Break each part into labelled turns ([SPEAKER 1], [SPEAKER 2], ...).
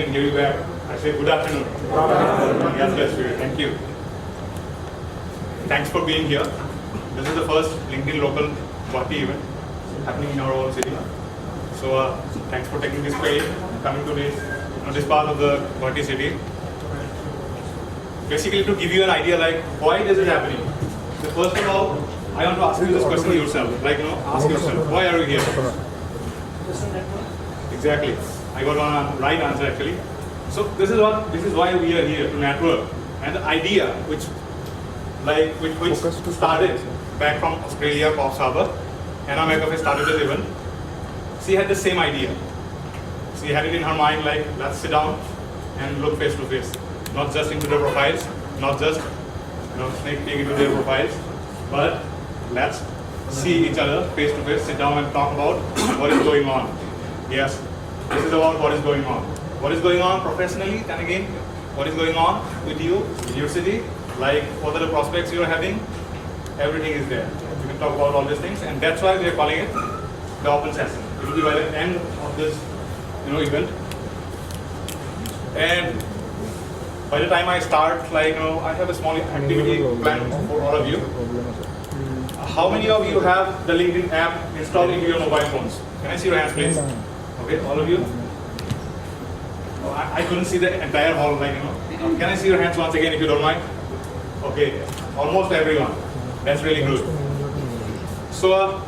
[SPEAKER 1] didn't hear you back. I say good afternoon. Yes, bless you. Thank you. Thanks for being here. This is the first LinkedIn local Guwahati event happening in our own city. So thanks for taking this way, coming to this part of the Guwahati city. Basically, to give you an idea, like why is it happening? So first of all, I want to ask you this question yourself. Like, ask yourself, why are you here? Exactly. I got one right answer actually. So this is why we are here, to network. And the idea which started back from Australia, Coffs Harbour, Anna McAfee started this event. She had the same idea. She had it in her mind, like, let's sit down and look face to face. Not just into their profiles, not just sneak peek into their profiles, but let's see each other face to face, sit down and talk about what is going on. Yes, this is about what is going on. What is going on professionally, and again, what is going on with you, in your city, like what are the prospects you are having, everything is there. You can talk about all these things, and that's why we are calling it the open session. It will be by the end of this event. And by the time I start, I have a small activity planned for all of you. How many of you have the LinkedIn app installed into your mobile phones? Can I see your hands, please? Okay, all of you? Oh, I couldn't see the entire hall, Can I see your hands once again if you don't mind? Okay, almost everyone. That's really good. So,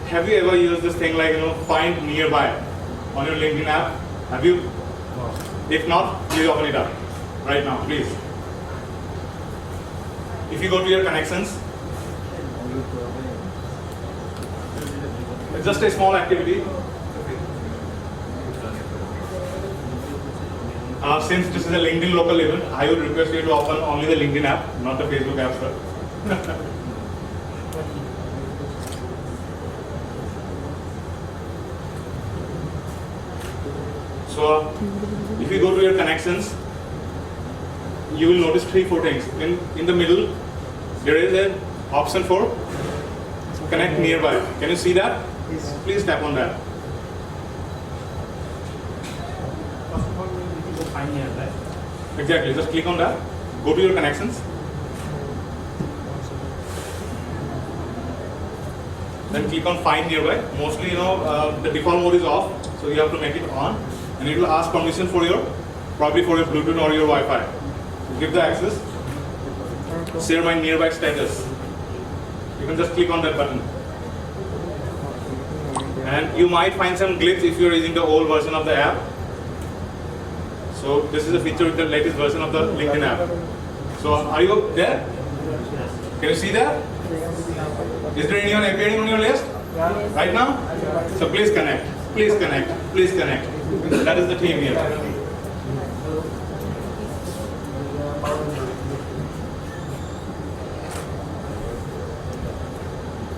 [SPEAKER 1] have you ever used this thing find nearby on your LinkedIn app? Have you? If not, please open it up right now, please. If you go to your connections, it's just a small activity. Since this is a LinkedIn local event, I would request you to open only the LinkedIn app, not the Facebook app, sir. So, if you go to your connections, you will notice 3-4 things. In the middle, there is an option for connect nearby. Can you see that? Please tap on that. Exactly. Just click on that. Go to your connections. Then click on find nearby. Mostly, the default mode is off, so you have to make it on. And it will ask permission for probably for your Bluetooth or your Wi-Fi. Give the access. Share my nearby status. You can just click on that button. And you might find some glitch if you're using the old version of the app. So this is a feature with the latest version of the LinkedIn app. So are you there? Can you see that? Is there anyone appearing on your list right now? So please connect. Please connect. Please connect. That is the team here.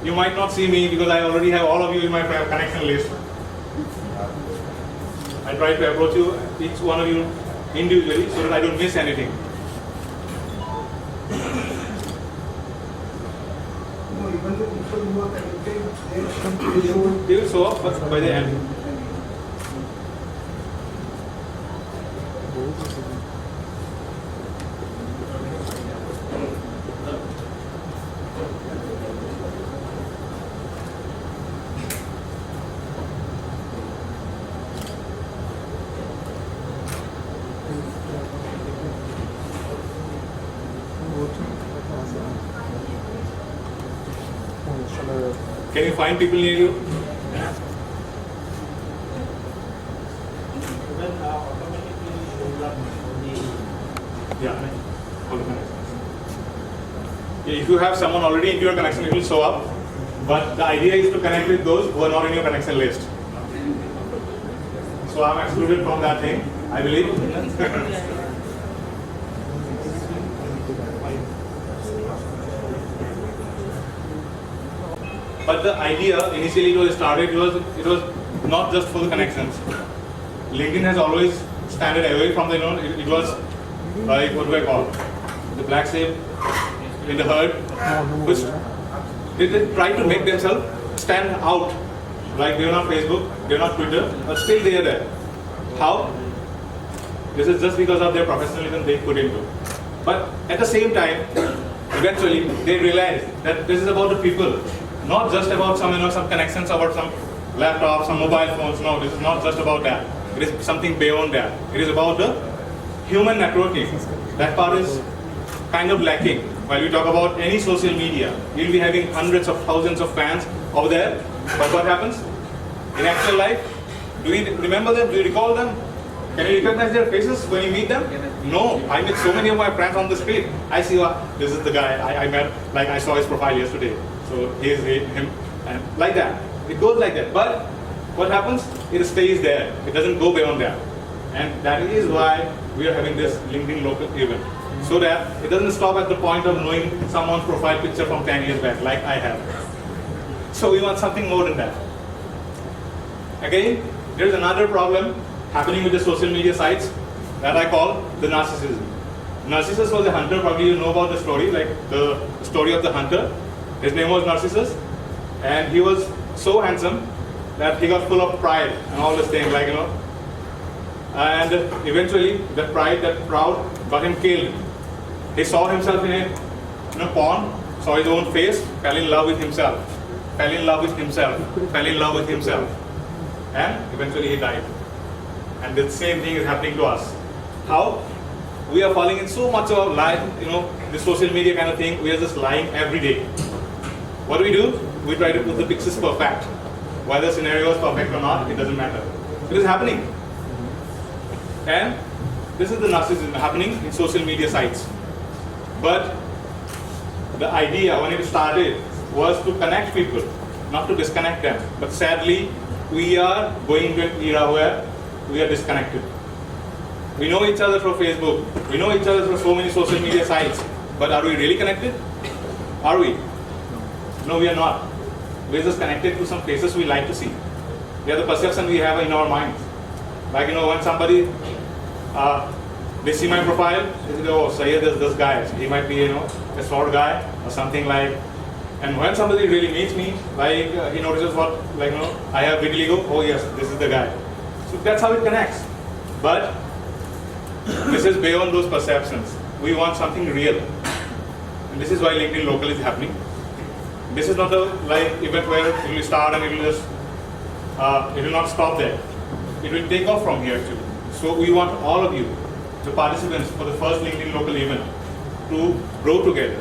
[SPEAKER 1] You might not see me because I already have all of you in my connection list. I try to approach you, each one of you individually, so that I don't miss anything. They will show up by the end. Can you find people near you? Yeah. If you have someone already in your connection, it will show up. But the idea is to connect with those who are not in your connection list. So I'm excluded from that thing, I believe. But the idea initially it was started, it was not just for the connections. LinkedIn has always standed away from the, it was like, what do I call it? The black sheep in the herd, which they try to make themselves stand out. Like they're not Facebook, they're not Twitter, but still they are there. How? This is just because of their professionalism they put into. But at the same time, eventually they realize that this is about the people, not just about some connections, about some laptops, some mobile phones. No, this is not just about that. It is something beyond that. It is about the human networking. That part is kind of lacking. While we talk about any social media, we'll be having hundreds of thousands of fans over there. But what happens? In actual life, do you remember them? Do you recall them? Can you recognize their faces when you meet them? No. I meet so many of my friends on the street. I see, this is the guy I met, like I saw his profile yesterday. So here's him, and like that. It goes like that. But what happens? It stays there. It doesn't go beyond that. And that is why we are having this LinkedIn local event. So that it doesn't stop at the point of knowing someone's profile picture from 10 years back, like I have. So we want something more than that. Again, there's another problem happening with the social media sites that I call the narcissism. Narcissus was a hunter. Probably you know about the story, like the story of the hunter. His name was Narcissus, and he was so handsome that he got full of pride and all this thing, like, and eventually that pride, that proud, got him killed. He saw himself in a pond, saw his own face, fell in love with himself, fell in love with himself, fell in love with himself, and eventually he died. And the same thing is happening to us. How? We are falling in so much of lie, the social media kind of thing. We are just lying every day. What do? We try to put the pictures perfect. Whether the scenario is perfect or not, it doesn't matter. It is happening. And this is the narcissism happening in social media sites. But the idea when it started was to connect people, not to disconnect them. But sadly, we are going to an era where we are disconnected. We know each other through Facebook. We know each other through so many social media sites. But are we really connected? Are we? No, we are not. We are just connected to some faces we like to see. They are the perception we have in our minds. Like, when somebody, they see my profile, they say, oh, Sayyid is this guy. He might be, a short guy or something like. And when somebody really meets me, like, he notices what, like, I have vitiligo. Oh, yes, this is the guy. So that's how it connects. But this is beyond those perceptions. We want something real. And this is why LinkedIn Local is happening. This is not a event where it will start and it will just, it will not stop there. It will take off from here actually. So we want all of you, the participants for the first LinkedIn Local event, to grow together.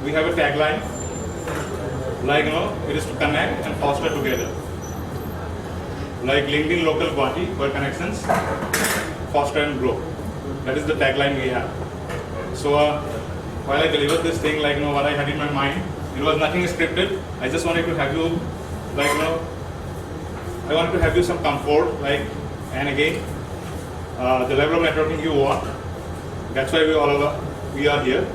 [SPEAKER 1] We have a tagline, it is to connect and foster together. Like LinkedIn Local Guwahati, where connections foster and grow. That is the tagline we have. So while I delivered this thing, what I had in my mind, it was nothing scripted. I just wanted to have you, I wanted to have you some comfort, and again, the level of networking you want. That's why we are here.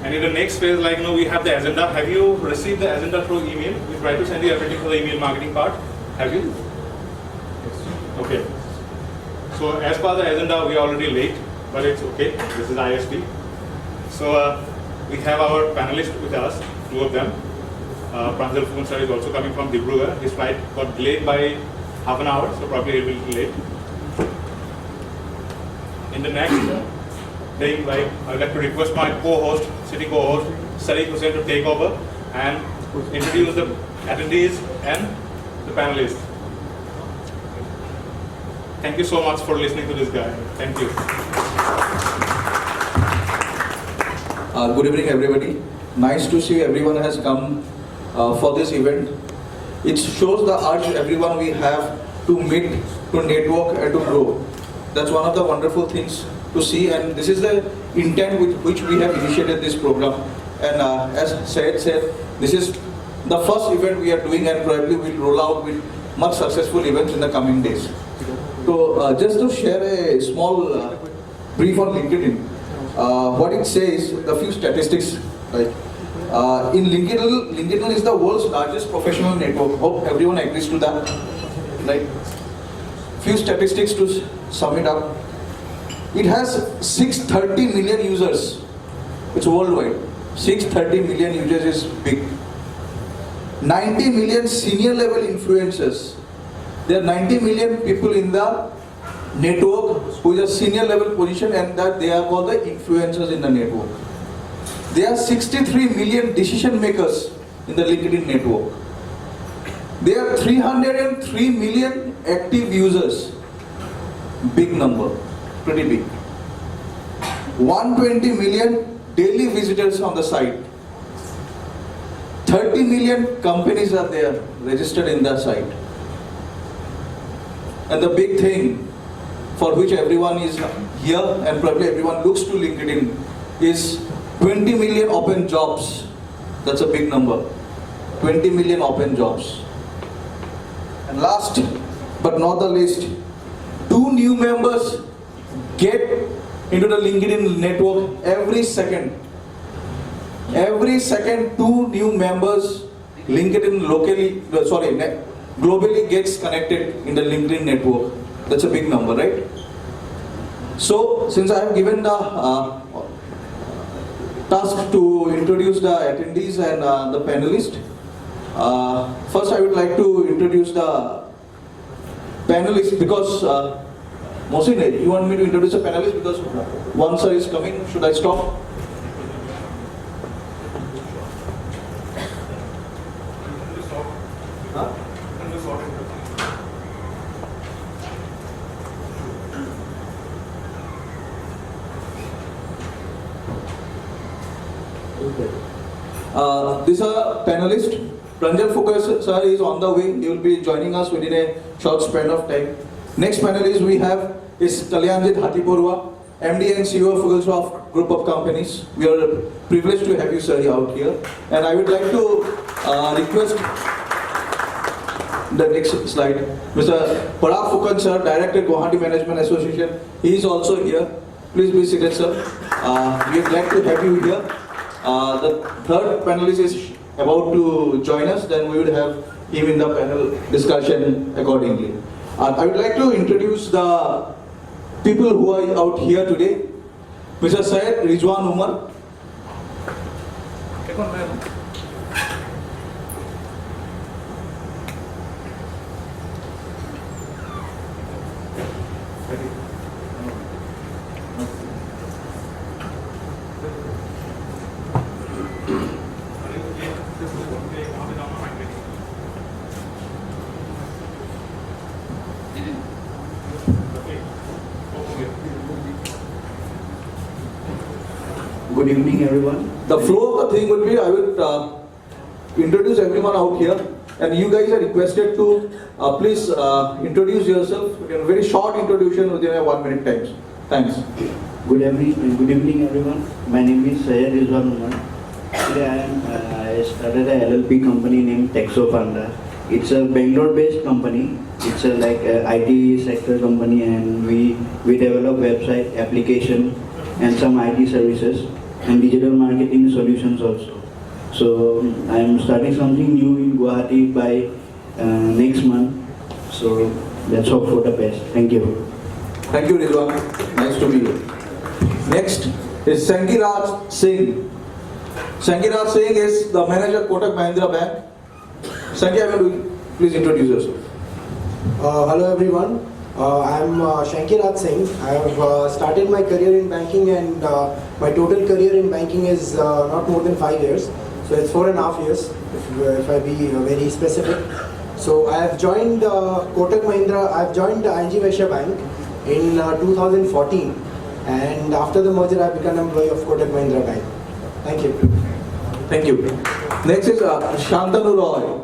[SPEAKER 1] And in the next phase, we have the agenda. Have you received the agenda through email? We try to send you everything for the email marketing part. Have you? Yes. Okay. So as per the agenda, we are already late, but it's okay. This is IST. So we have our panelists with us, two of them. Pranjal Funsar is also coming from Dibrugarh. His flight got delayed by half an hour, so probably he will be late. In the next thing, I'd like to request my co-host, city co-host, Sadiq Hussain, to take over and introduce the attendees and the panelists. Thank you so much for listening to this guy. Thank you.
[SPEAKER 2] Good evening, everybody. Nice to see everyone has come for this event. It shows the urge everyone we have to meet, to network, and to grow. That's one of the wonderful things to see, and this is the intent with which we have initiated this program. And as Syed said, this is the first event we are doing, and probably we'll roll out with much successful events in the coming days. So just to share a small brief on LinkedIn, what it says, the few statistics, right? In LinkedIn is the world's largest professional network. Hope everyone agrees to that, right? Few statistics to sum it up. It has 630 million users. It's worldwide. 630 million users is big. 90 million senior level influencers. There are 90 million people in the network who is a senior level position, and that they are called the influencers in the network. There are 63 million decision makers in the LinkedIn network. There are 303 million active users. Big number, pretty big. 120 million daily visitors on the site. 30 million companies are there registered in that site. And the big thing for which everyone is here and probably everyone looks to LinkedIn is 20 million open jobs. That's a big number. 20 million open jobs. And last but not the least, 2 new members get into the LinkedIn network every second. Every second 2 new members LinkedIn globally gets connected in the LinkedIn network. That's a big number, right? So since I have given the task to introduce the attendees and the panelists, first I would like to introduce the panelists because Mohsin, you want me to introduce the panelists because one sir is coming. Should I stop? Huh? This is a panelist. Pranjal Fukas sir is on the way. He will be joining us within a short span of time. Next panelist we have is Kalyanjit Hatipurwa, MD and CEO of Fugalsoft Group of Companies. We are privileged to have you sir out here. And I would like to request the next slide. Mr. Parag Fukan sir, Director Guwahati Management Association. He is also here. Please be seated sir. We are glad to have you here. The third panelist is about to join us, then we would have him in the panel discussion accordingly. I would like to introduce the people who are out here today. Mr. Syed Rizwan Umar.
[SPEAKER 3] Good evening, everyone.
[SPEAKER 2] The flow of the thing would be, I would introduce everyone out here, and you guys are requested to please introduce yourself in a very short introduction within a 1 minute time. Thanks.
[SPEAKER 3] Good evening, everyone. My name is Syed Rizwan Umar. Today I started a LLP company named Texofanda. It's a Bangalore-based company. It's a IT sector company, and we develop website, application, and some IT services and digital marketing solutions also. So I am starting something new in Guwahati by next month. So let's hope for the best. Thank you.
[SPEAKER 2] Thank you, Rizwan. Nice to meet you. Next is Sankiraj Singh. Sankiraj Singh is the manager Kotak Mahindra Bank. Sanki, please introduce yourself.
[SPEAKER 4] Hello everyone. I am Shankiraj Singh. I have started my career in banking, and my total career in banking is not more than 5 years. So it's 4.5 years, if I be very specific. So I have joined Kotak Mahindra. I have joined ING Vaishya Bank in 2014, and after the merger, I became an employee of Kotak Mahindra Bank. Thank you.
[SPEAKER 2] Thank you. Next is Shantanu Roy.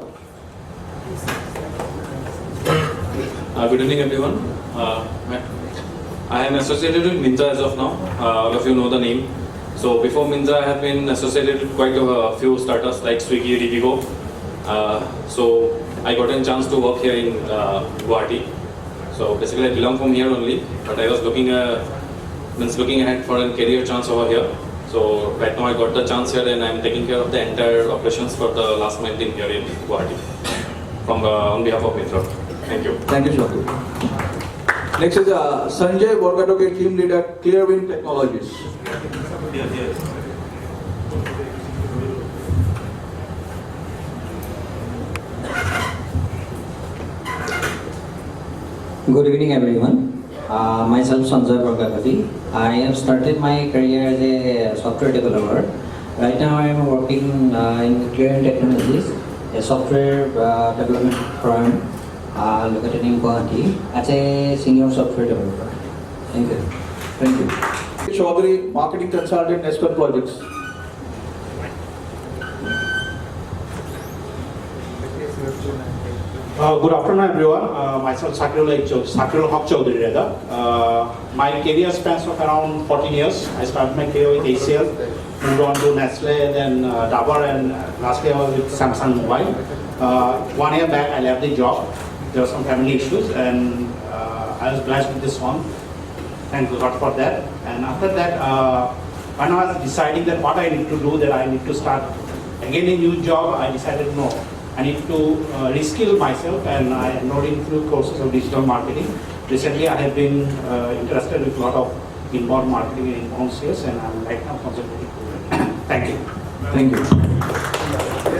[SPEAKER 5] Good evening, everyone. I am associated with Myntra as of now. All of you know the name. So before Myntra, I have been associated with quite a few startups like Swiggy, Divigo. So I got a chance to work here in Guwahati. So basically, I belong from here only, but I was looking ahead for a career chance over here. So right now, I got the chance here, and I am taking care of the entire operations for the last month in here in Guwahati from on behalf of Myntra. Thank you.
[SPEAKER 2] Thank you, Shantanu. Next is Sanjay Borgatoke, team lead at Clearwind Technologies.
[SPEAKER 6] Good evening, everyone. Myself Sanjay Guwahati. I have started my career as a software developer. Right now I am working in Clear Technologies, a software development firm located in Guwahati as a senior software developer. Thank you.
[SPEAKER 2] Thank you. Chaudhary, marketing consultant, Nescon Projects.
[SPEAKER 7] Good afternoon, everyone. Myself Sakirul Haq Chaudhary rather. My career spans of around 14 years. I started my career with ACL, moved on to Nestle, then Dabur, and lastly I was with Samsung Mobile. 1 year back, I left the job. There were some family issues, and I was blessed with this one. Thank God for that. And after that, when I was deciding that what I need to do, that I need to start again a new job, I decided no. I need to reskill myself, and I enrolled in few courses of digital marketing. Recently, I have been interested with a lot of inbound marketing and inbound sales, and I'm right now concentrating on it. Thank you.
[SPEAKER 2] Thank you.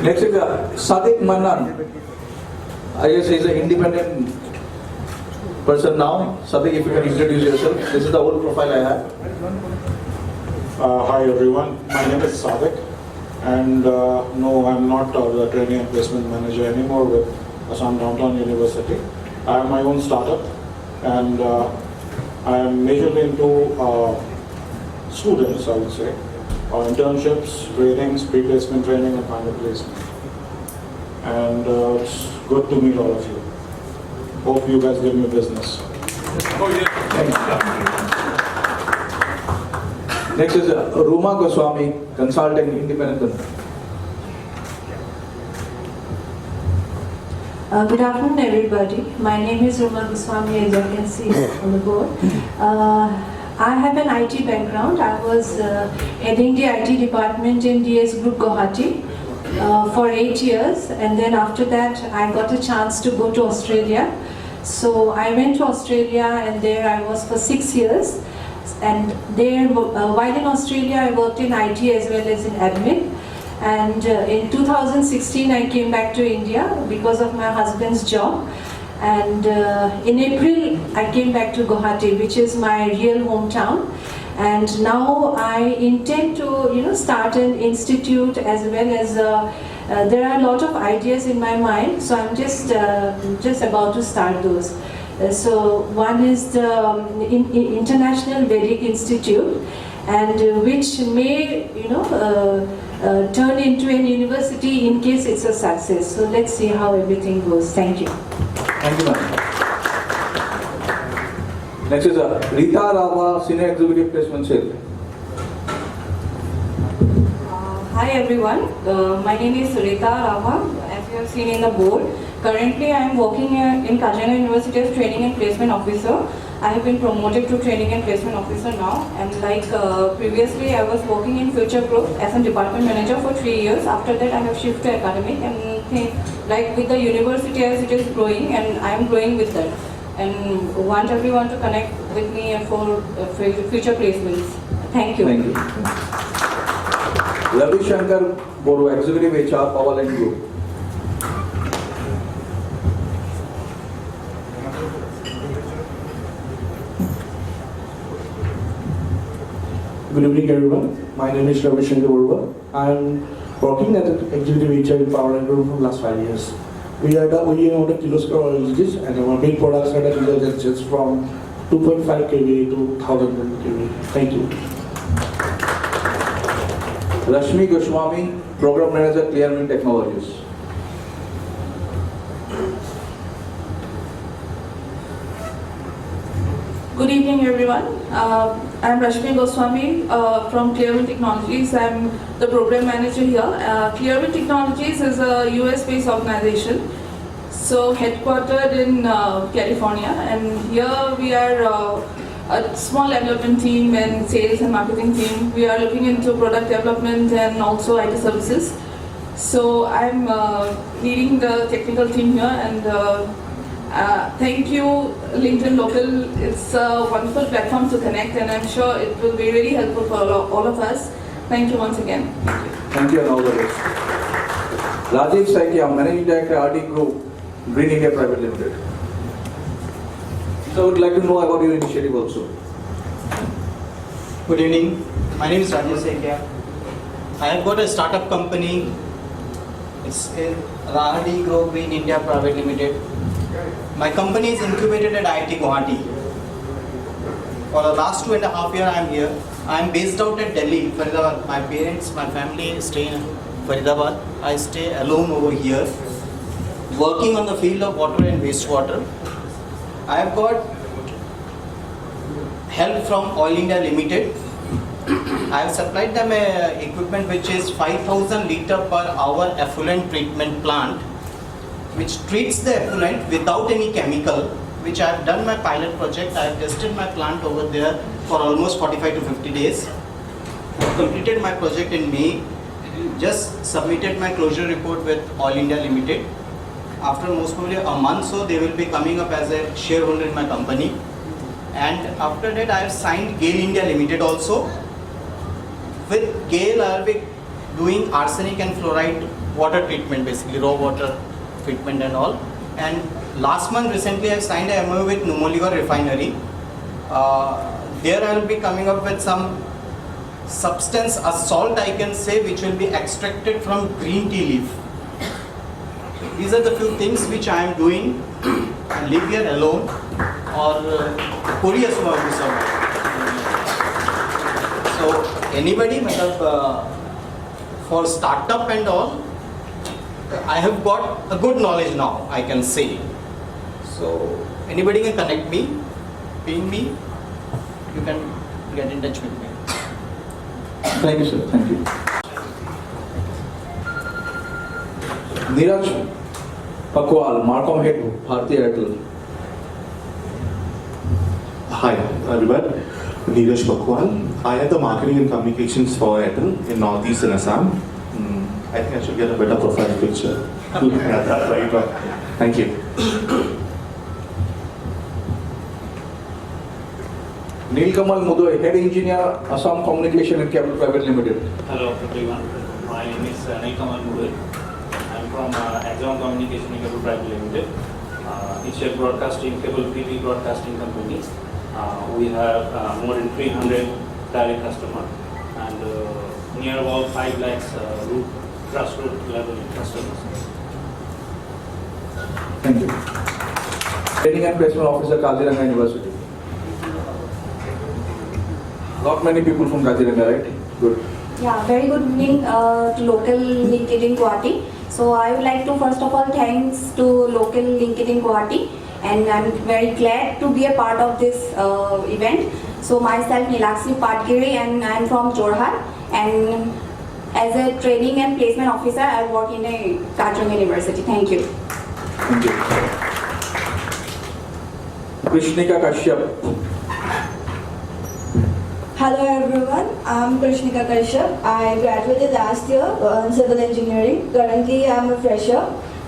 [SPEAKER 2] Next is Sadiq Manan. I guess he's an independent person now. Sadiq, if you can introduce yourself. This is the old profile I have.
[SPEAKER 8] Hi everyone, my name is Sadiq, and no, I'm not the training and placement manager anymore with ASSAM Downtown University. I have my own startup, and I am majorly into students, I would say, internships, trainings, pre-placement training, and final placement. And it's good to meet all of you. Hope you guys give me business.
[SPEAKER 2] Next is Ruma Goswami, consulting, independent.
[SPEAKER 9] Good afternoon, everybody. My name is Ruma Goswami, as you can see on the board. I have an IT background. I was heading the IT department in DS Group Guwahati for 8 years, and then after that I got a chance to go to Australia. So I went to Australia, and there I was for 6 years. And there, while in Australia, I worked in IT as well as in admin. And in 2016, I came back to India because of my husband's job. And in April, I came back to Guwahati, which is my real hometown. And now I intend to, start an institute as well as there are a lot of ideas in my mind. So I'm just about to start those. So one is the International Vedic Institute, and which may turn into an university in case it's a success. So let's see how everything goes. Thank you.
[SPEAKER 2] Thank you, ma'am. Next is Rita Rava, Senior Executive Placement Sales.
[SPEAKER 10] Hi everyone, my name is Rita Rava, as you have seen in the board. Currently I am working in Kajana University as Training and Placement Officer. I have been promoted to Training and Placement Officer now, and like previously I was working in Future Group as a department manager for 3 years. After that I have shifted to academic, and like with the university as it is growing, and I am growing with that. And want everyone to connect with me for future placements. Thank you.
[SPEAKER 2] Thank you. Ravi Shankar Boru, Executive HR, Powerline Group.
[SPEAKER 11] Good evening, everyone. My name is Ravi Shankar Boru. I am working as an executive HR in Powerline Group for the last 5 years. We are the OEM of the kiloscale LGs, and our main products are the diesel engines from 2.5 kVA to 1000 kVA. Thank you.
[SPEAKER 2] Rashmi Goswami, Program Manager, Clearwind Technologies.
[SPEAKER 10] Good evening, everyone. I'm Rashmi Goswami from Clearwind Technologies. I'm the program manager here. Clearwind Technologies is a US-based organization, so headquartered in California, and here we are a small development team and sales and marketing team. We are looking into product development and also IT services. So I'm leading the technical team here, and thank you, LinkedIn Local. It's a wonderful platform to connect, and I'm sure it will be really helpful for all of us. Thank you once again.
[SPEAKER 2] Thank you and all the best. Rajiv Saikia, Managing Director, RD Group, Green India Private Limited. So I would like to know about your initiative also.
[SPEAKER 12] Good evening. My name is Rajesh Sekia. I have got a startup company. It's Guwahati Grow Green India Private Limited. My company is incubated at IIT Guwahati. For the last 2.5 years I am here. I am based out at Delhi, Faridabad. My parents, my family stay in Faridabad. I stay alone over here, working on the field of water and wastewater. I have got help from Oil India Limited. I have supplied them equipment which is 5,000 litre per hour effluent treatment plant, which treats the effluent without any chemical, which I have done my pilot project. I have tested my plant over there for almost 45 to 50 days. I have completed my project in May, just submitted my closure report with Oil India Limited. After most probably a month so they will be coming up as a shareholder in my company. And after that I have signed GAIL India Limited also. With GAIL I will be doing arsenic and fluoride water treatment, basically raw water treatment and all. And last month recently I signed a MOU with Numoligarh Refinery. There I will be coming up with some substance, a salt I can say, which will be extracted from green tea leaf. These are the few things which I am doing. I live here alone or Korea So anybody, for startup and all, I have got a good knowledge now, I can say. So anybody can connect me, ping me, you can get in touch with me.
[SPEAKER 2] Thank you, sir. Thank you. Neeraj Pakwal, Marcom Head, Bharti Airtel.
[SPEAKER 13] Hi, everyone. Neeraj Pakwal. I have the marketing and communications for Airtel in Northeast and Assam. I think I should get a better profile picture. Looking at that right, but thank you.
[SPEAKER 2] Nilkamal Mudoi, Head Engineer, Assam Communication and Cable Private Limited.
[SPEAKER 14] Hello everyone, my name is Nilkamal Mudoi. I am from ASSAM Communication and Cable Private Limited. It's a broadcasting, cable TV broadcasting company. We have more than 300 direct customers and near about 5 lakhs grassroots level customers.
[SPEAKER 2] Thank you. Training and Placement Officer, Kaziranga University. Not many people from Kaziranga, right? Good.
[SPEAKER 15] Yeah, very good evening to local LinkedIn Guwahati. So I would like to first of all thanks to local LinkedIn Guwahati, and I'm very glad to be a part of this event. So myself Nilakshi Patgiri and I'm from Jorhat, and as a training and placement officer I work in a Kaziranga University. Thank you.
[SPEAKER 2] Thank you. Krishnika Kashyap.
[SPEAKER 16] Hello everyone, I'm Krishnika Kashyap. I graduated last year in civil engineering. Currently I'm a fresher.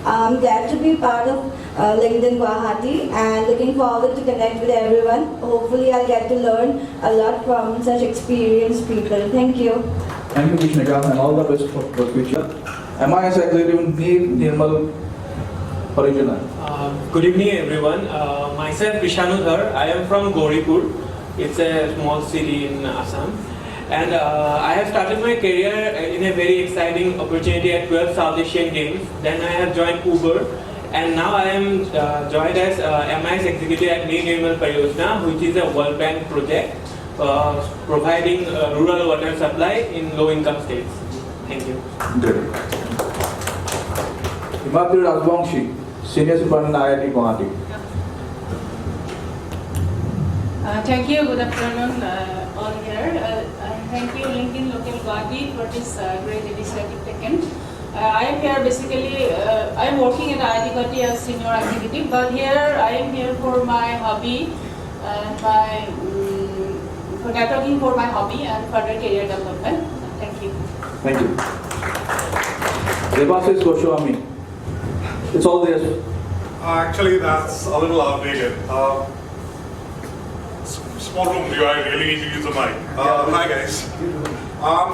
[SPEAKER 16] I'm glad to be part of LinkedIn Guwahati and looking forward to connect with everyone. Hopefully I'll get to learn a lot from such experienced people. Thank you.
[SPEAKER 2] Thank you, Krishnika, and all the best for the future. MIS Executive Nirmal Original.
[SPEAKER 17] Good evening everyone. Myself Krishanu Dhar. I am from Gauripur. It's a small city in Assam, and I have started my career in a very exciting opportunity at 12 South Asian Games. Then I have joined Uber, and now I am joined as MIS Executive at Nirmal Pariyojana, which is a World Bank project providing rural water supply in low-income states. Thank you.
[SPEAKER 2] Good. Himadri Rajbangshi, Senior Superintendent IIT Guwahati.
[SPEAKER 18] Thank you. Good afternoon, all here. Thank you, LinkedIn Local Guwahati, for this great initiative taken. I am here basically. I am working at IIT Guwahati as senior executive, but here I am here for my hobby, for networking for my hobby and further career development. Thank you.
[SPEAKER 2] Thank you. Devasis Goswami. It's all there.
[SPEAKER 1] Actually, that's a little outdated. Small room, do I really need to use the mic? Hi guys.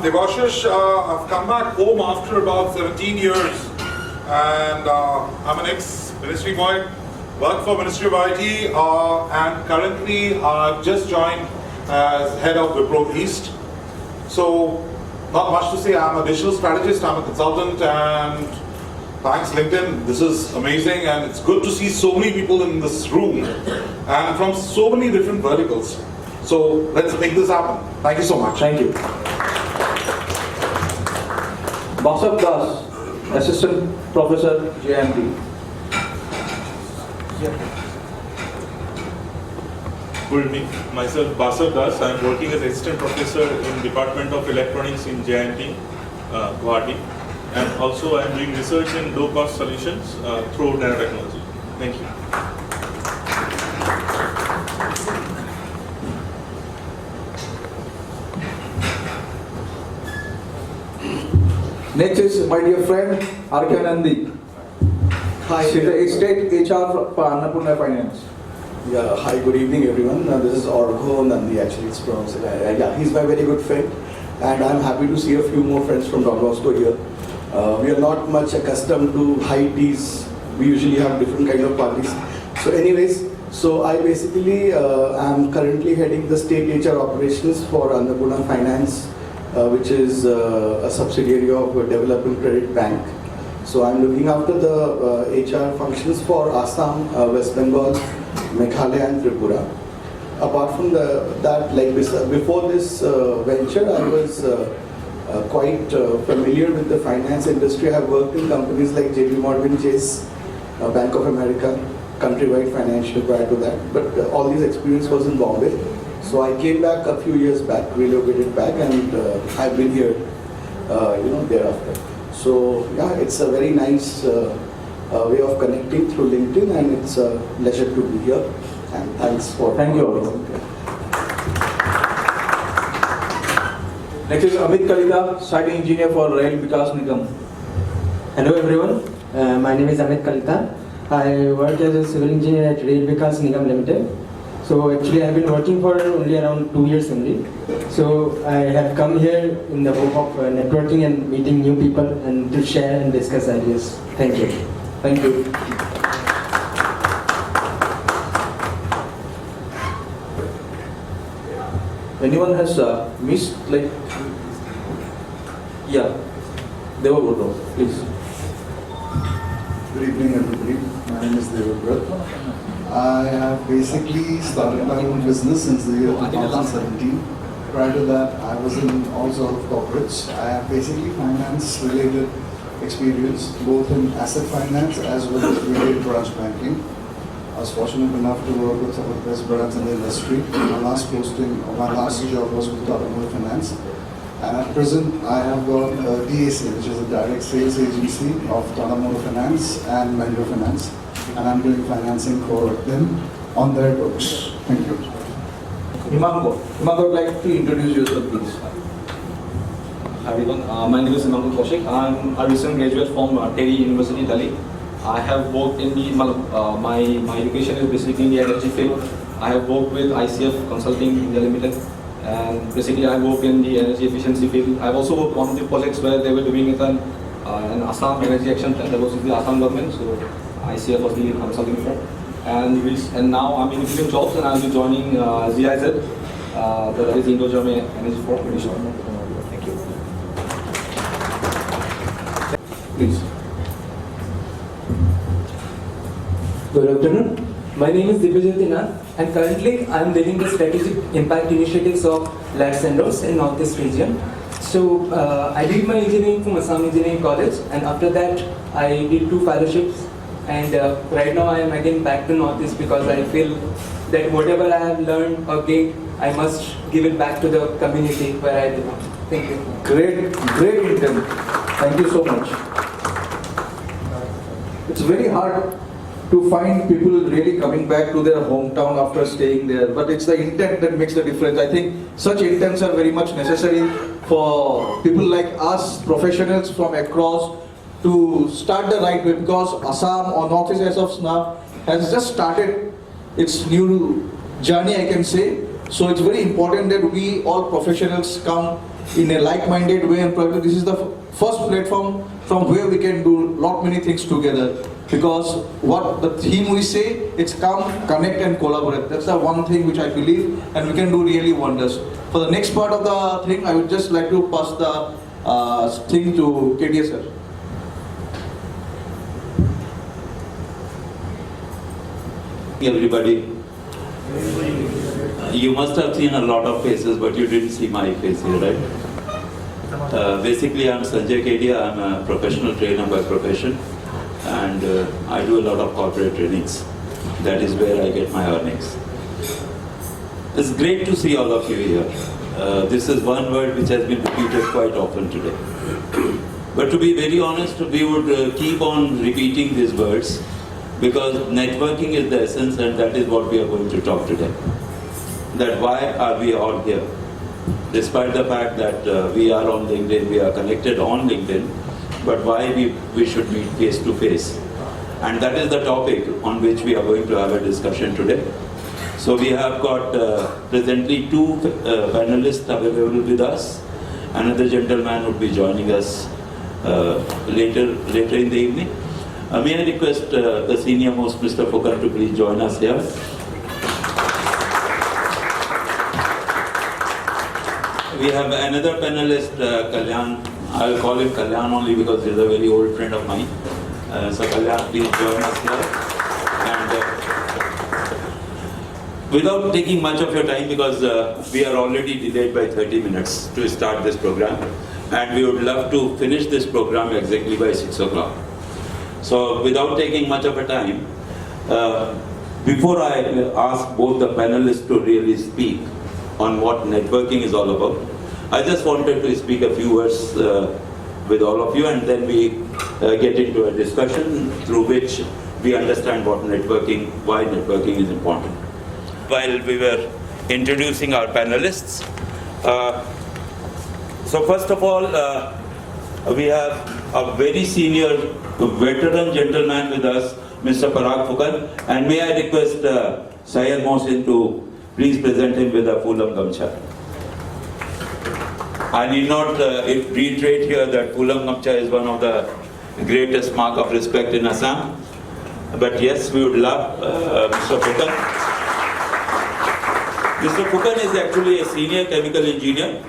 [SPEAKER 1] Devashish, I've come back home after about 17 years, and I'm an ex-ministry boy.
[SPEAKER 19] work for Ministry of IT, and currently just joined as head of Wipro East. So, not much to say. I'm a digital strategist, I'm a consultant, and thanks LinkedIn. This is amazing, and it's good to see so many people in this room and from so many different verticals. So let's make this happen. Thank you so much.
[SPEAKER 2] Thank you. Basab Das, Assistant Professor, JMD.
[SPEAKER 20] Good evening. Myself Basab Das. I am working as Assistant Professor in Department of Electronics in JNT, Guwahati. And also I am doing research in low-cost solutions through nanotechnology. Thank you.
[SPEAKER 2] Next is my dear friend R.K. Nandi.
[SPEAKER 21] Hi.
[SPEAKER 2] State HR for Annapurna Finance.
[SPEAKER 21] Yeah, hi, good evening everyone. This is Orgo Nandi, actually it's pronounced. Yeah, he's my very good friend, and I'm happy to see a few more friends from Don Bosco here. We are not much accustomed to high teas. We usually have different kind of parties. So anyways, so I basically am currently heading the state HR operations for Annapurna Finance, which is a subsidiary of Development Credit Bank. So I'm looking after the HR functions for Assam, West Bengal, Meghalaya and Tripura. Apart from that, like before this venture, I was quite familiar with the finance industry. I have worked in companies like JP Morgan Chase, Bank of America, Countrywide Financial prior to that. But all these experience was in Bombay. So I came back a few years back, relocated back, and I've been here, thereafter. So yeah, it's a very nice way of connecting through LinkedIn, and it's a pleasure to be here. And thanks for.
[SPEAKER 2] Thank you all. Next is Amit Kalita, Site Engineer for Rail Vikas Nigam.
[SPEAKER 22] Hello everyone, my name is Amit Kalita. I work as a civil engineer at Rail Vikas Nigam Limited. So actually I have been working for only around 2 years only. So I have come here in the hope of networking and meeting new people and to share and discuss ideas. Thank you.
[SPEAKER 2] Thank you. Anyone has missed, like, yeah, Devabhudra, please.
[SPEAKER 23] Good evening everybody, my name is Devabhudra. I have basically started my own business since the year 2017. Prior to that, I was in all sort of corporates. I have basically finance related experience, both in asset finance as well as retail branch banking. I was fortunate enough to work with some of the best brands in the industry. My last job was with Automotive Finance. And at present, I have got DAC, which is a direct sales agency of Tata Motor Finance and Mahindra Finance. And I'm doing financing for them on their books. Thank you.
[SPEAKER 2] Himango would like to introduce yourself, please.
[SPEAKER 24] Hi everyone, my name is Himango Kaushik. I'm a recent graduate from Terry University, Delhi. I have worked in the, my education is basically in the energy field. I have worked with ICF Consulting India Limited, and basically I work in the energy efficiency field. I've also worked on the projects where they were doing it an Assam energy action that was with the Assam government, so ICF was the consulting firm. And now I'm in between jobs and I'll be joining GIZ, that is Indo-German Energy Forum. Thank you.
[SPEAKER 2] Please.
[SPEAKER 25] Good afternoon. My name is Divyajyoti Nath, and currently I am leading the strategic impact initiatives of LATS and ROS in Northeast region. So I did my engineering from Assam Engineering College, and after that I did 2 fellowships. And right now I am again back to Northeast because I feel that whatever I have learned or gained, I must give it back to the community where I belong. Thank you.
[SPEAKER 2] Great intent. Thank you so much. It's very hard to find people really coming back to their hometown after staying there, but it's the intent that makes the difference. I think such intents are very much necessary for people like us, professionals from across, to start the right way, because Assam or Northeast as of now has just started its new journey, I can say. So it's very important that we all professionals come in a like-minded way, and probably this is the first platform from where we can do lot many things together. Because what the theme we say, it's come, connect and collaborate. That's the one thing which I believe, and we can do really wonders. For the next part of the thing, I would just like to pass the thing to KDS sir.
[SPEAKER 3] Everybody, you must have seen a lot of faces, but you didn't see my face here, right? Basically, I'm Sanjay Kedia. I'm a professional trainer by profession, and I do a lot of corporate trainings. That is where I get my earnings. It's great to see all of you here. This is one word which has been repeated quite often today. But to be very honest, we would keep on repeating these words, because networking is the essence, and that is what we are going to talk today. That why are we all here? Despite the fact that we are on LinkedIn, we are connected on LinkedIn, but why we should meet face to face. And that is the topic on which we are going to have a discussion today. So we have got presently two panelists available with us. Another gentleman would be joining us later in the evening. May I request the senior most, Mr. Fukan, to please join us here. We have another panelist, Kalyan. I'll call him Kalyan only because he's a very old friend of mine. So Kalyan, please join us here. And without taking much of your time, because we are already delayed by 30 minutes to start this program, and we would love to finish this program exactly by 6 o'clock. So without taking much of a time, before I ask both the panelists to really speak on what networking is all about, I just wanted to speak a few words with all of you, and then we get into a discussion through which we understand what networking, why networking is important. While we were introducing our panelists, so first of all, we have a very senior veteran gentleman with us, Mr. Parag Fukan, and may I request Syed Mohsin to please present him with a Phulam Gamcha. I need not reiterate here that Phulam Gamcha is one of the greatest mark of respect in Assam, but yes, we would love Mr. Fukan. Mr. Fukan is actually a senior chemical engineer.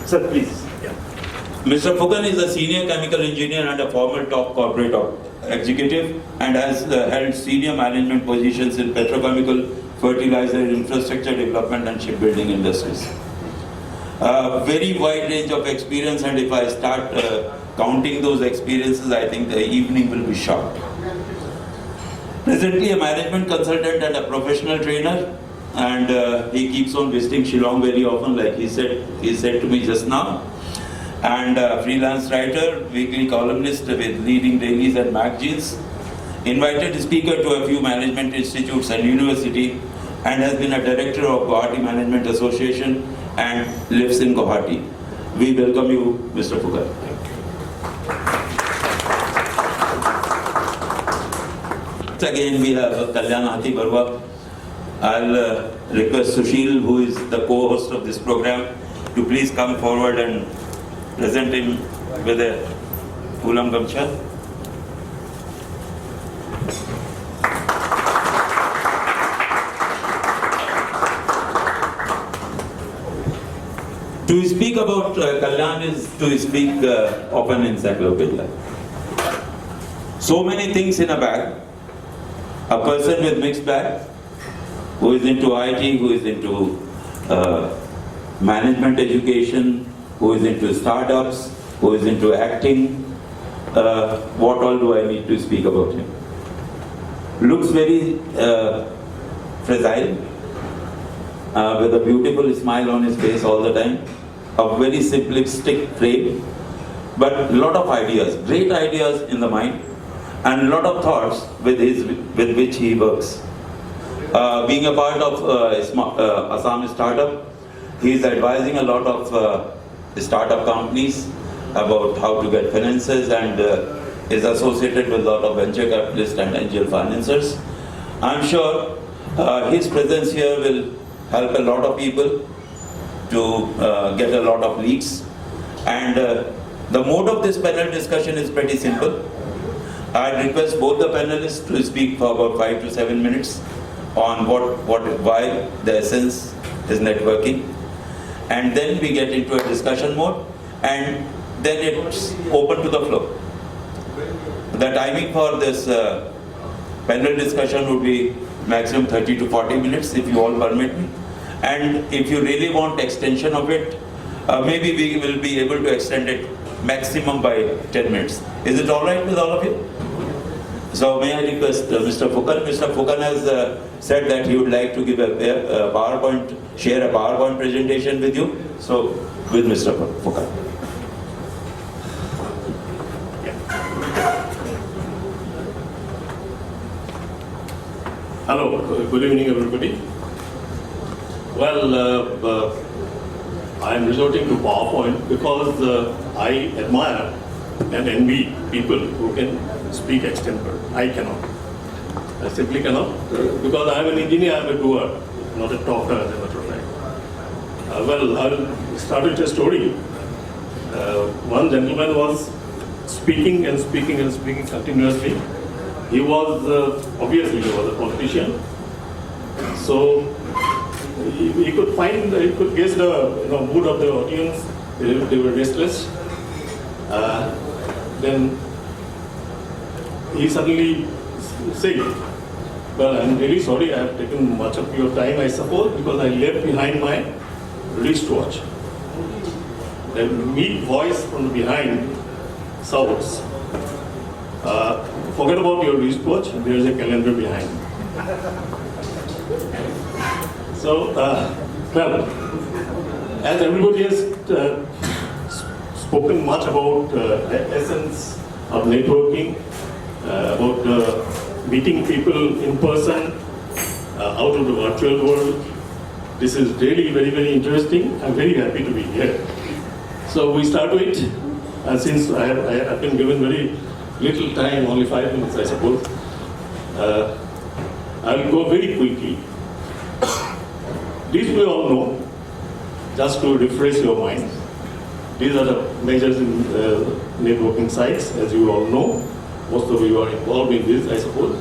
[SPEAKER 3] Sir, please. Mr. Fukan is a senior chemical engineer and a former top corporate executive, and has held senior management positions in petrochemical, fertilizer, infrastructure development and shipbuilding industries. Very wide range of experience, and if I start counting those experiences, I think the evening will be short. Presently a management consultant and a professional trainer, and he keeps on visiting Shillong very often, like he said to me just now. And freelance writer, weekly columnist with leading dailies and magazines, invited speaker to a few management institutes and university, and has been a director of Guwahati Management Association and lives in Guwahati. We welcome you, Mr. Fukan. Again, we have Guwahati Barwa. I'll request Sushil, who is the co-host of this program, to please come forward and present him with a Phulam Gamcha. To speak about Kalyan is to speak of an encyclopedia. So many things in a bag. A person with mixed bag, who is into IT, who is into management education, who is into startups, who is into acting. What all do I need to speak about him? Looks very fragile, with a beautiful smile on his face all the time. A very simplistic frame, but a lot of ideas, great ideas in the mind, and a lot of thoughts with which he works. Being a part of ASSAM startup, he is advising a lot of startup companies about how to get finances, and is associated with a lot of venture capitalists and angel financiers. I'm sure his presence here will help a lot of people to get a lot of leads, and The mode of this panel discussion is pretty simple. I request both the panelists to speak for about 5 to 7 minutes on why the essence is networking, and then we get into a discussion mode, and then it's open to the floor. The timing for this panel discussion would be maximum 30 to 40 minutes if you all permit me, and if you really want extension of it, maybe we will be able to extend it maximum by 10 minutes. Is it all right with all of you? So may I request Mr. Fukan? Mr. Fukan has said that he would like to give a PowerPoint, share a PowerPoint presentation with you. So with Mr. Fukan.
[SPEAKER 4] Hello, good evening everybody. Well, I am resorting to PowerPoint because I admire and envy people who can speak extempore. I cannot. I simply cannot, because I am an engineer, I am a doer, not a talker as a matter of fact. Well, I will start with a story. One gentleman was speaking and speaking and speaking continuously. He was, obviously he was a politician. So he could guess the mood of the audience. They were restless. Then he suddenly said, well, I'm really sorry I have taken much of your time, I suppose, because I left behind my wristwatch. The meek voice from behind shouts, forget about your wristwatch, there is a calendar behind. So, well, as everybody has spoken much about the essence of networking, about meeting people in person, out of the virtual world. This is really very, very interesting. I'm very happy to be here. So we start with, since I have been given very little time, only 5 minutes I suppose, I will go very quickly. These we all know, just to refresh your mind. These are the measures in networking sites, as you all know. Most of you are involved in this, I suppose.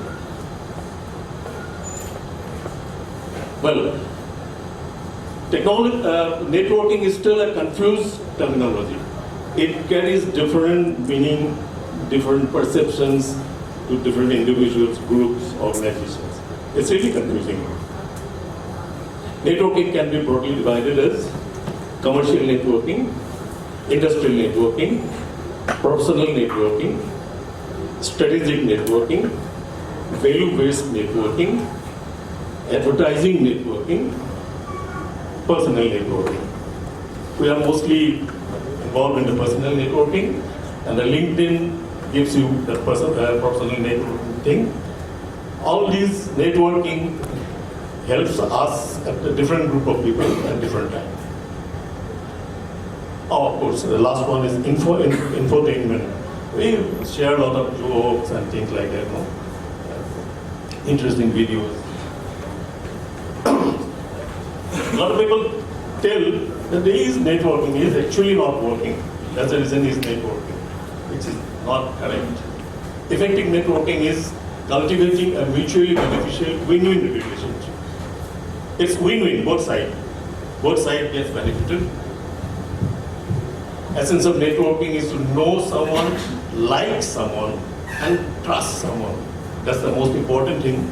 [SPEAKER 4] Well, networking is still a confused terminology. It carries different meaning, different perceptions to different individuals, groups, organizations. It's really confusing. Networking can be broadly divided as commercial networking, industrial networking, professional networking, strategic networking, value-based networking, advertising networking, personal networking. We are mostly involved in the personal networking, and the LinkedIn gives you the personal networking thing. All these networking helps us at a different group of people at different times. Oh, of course, the last one is infotainment. We share a lot of jokes and things like that, no? Interesting videos. A lot of people tell that this networking is actually not working. That's the reason it's networking, which is not correct. Effective networking is cultivating a mutually beneficial win-win relationship. It's win-win, both sides. Both sides get benefited. Essence of networking is to know someone, like someone, and trust someone. That's the most important thing.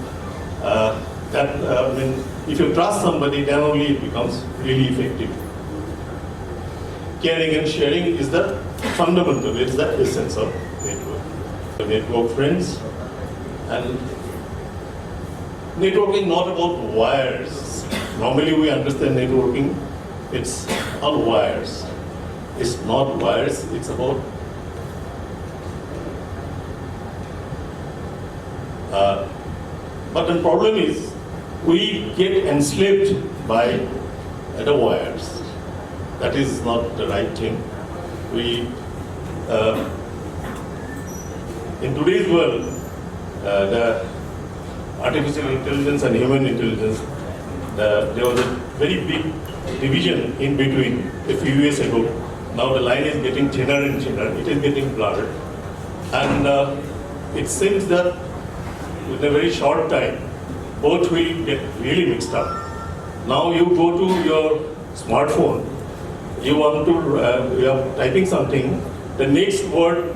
[SPEAKER 4] If you trust somebody, then only it becomes really effective. Caring and sharing is the fundamental, it's the essence of network. Network friends, and networking not about wires. Normally we understand networking, it's all wires. It's not wires, it's about but the problem is we get enslaved by the wires. That is not the right thing. In today's world, the artificial intelligence and human intelligence, there was a very big division in between a few years ago. Now the line is getting thinner and thinner, it is getting blurred. And it seems that within a very short time, both will get really mixed up. Now you go to your smartphone, you are typing something, the next word,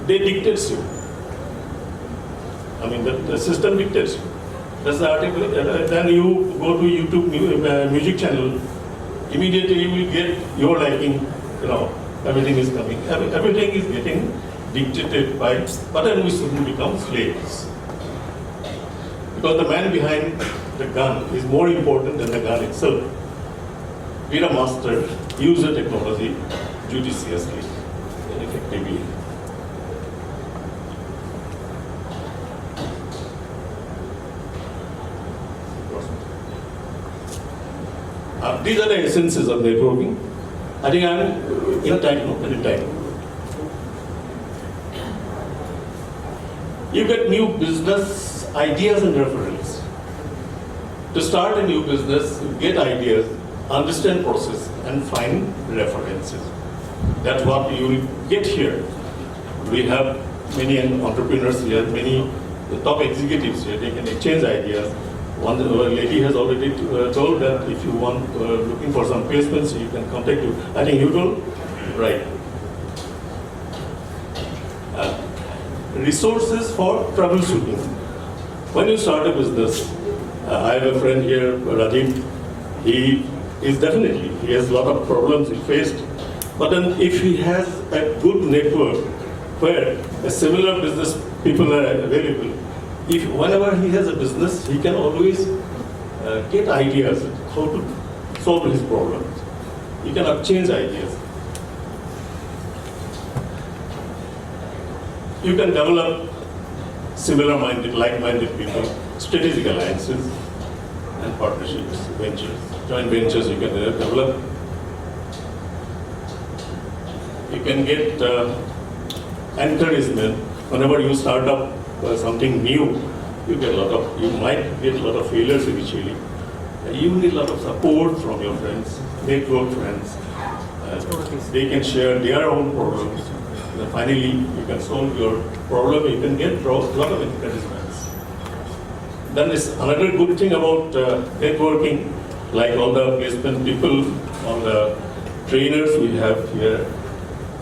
[SPEAKER 4] they dictates you. I mean, the system dictates you. That's the article. Then you go to YouTube music channel, immediately you will get your liking, everything is coming. Everything is getting dictated by, but then we shouldn't become slaves. Because the man behind the gun is more important than the gun itself. Be a master, use the technology judiciously and effectively. These are the essences of networking. I think I'm in time. You get new business ideas and referrals. To start a new business, you get ideas, understand process, and find references. That's what you will get here. We have many entrepreneurs here, many top executives here. They can exchange ideas. One lady has already told that if you want looking for some placements, you can contact you. I think you told, right? Resources for troubleshooting. When you start a business, I have a friend here, Rajiv. He has a lot of problems he faced. But then if he has a good network where a similar business people are available, whenever he has a business, he can always get ideas how to solve his problems. He can exchange ideas. You can develop similar-minded, like-minded people, strategic alliances and partnerships, ventures, joint ventures you can develop. You can get encouragement whenever you start up something new. You might get a lot of failures initially. You need a lot of support from your friends, network friends. They can share their own problems. And finally, you can solve your problem. You can get a lot of encouragements. Then there's another good thing about networking, like all the placement people, all the trainers we have here.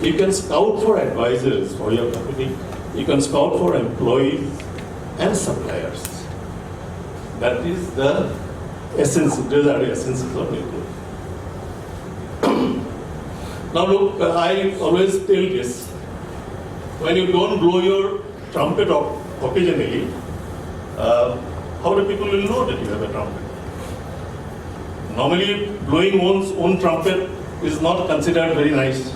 [SPEAKER 4] You can scout for advisors for your company. You can scout for employees and suppliers. That is the essence. Those are the essences of networking. Now look, I always tell this. When you don't blow your trumpet occasionally, how do people will know that you have a trumpet? Normally, blowing one's own trumpet is not considered very nice.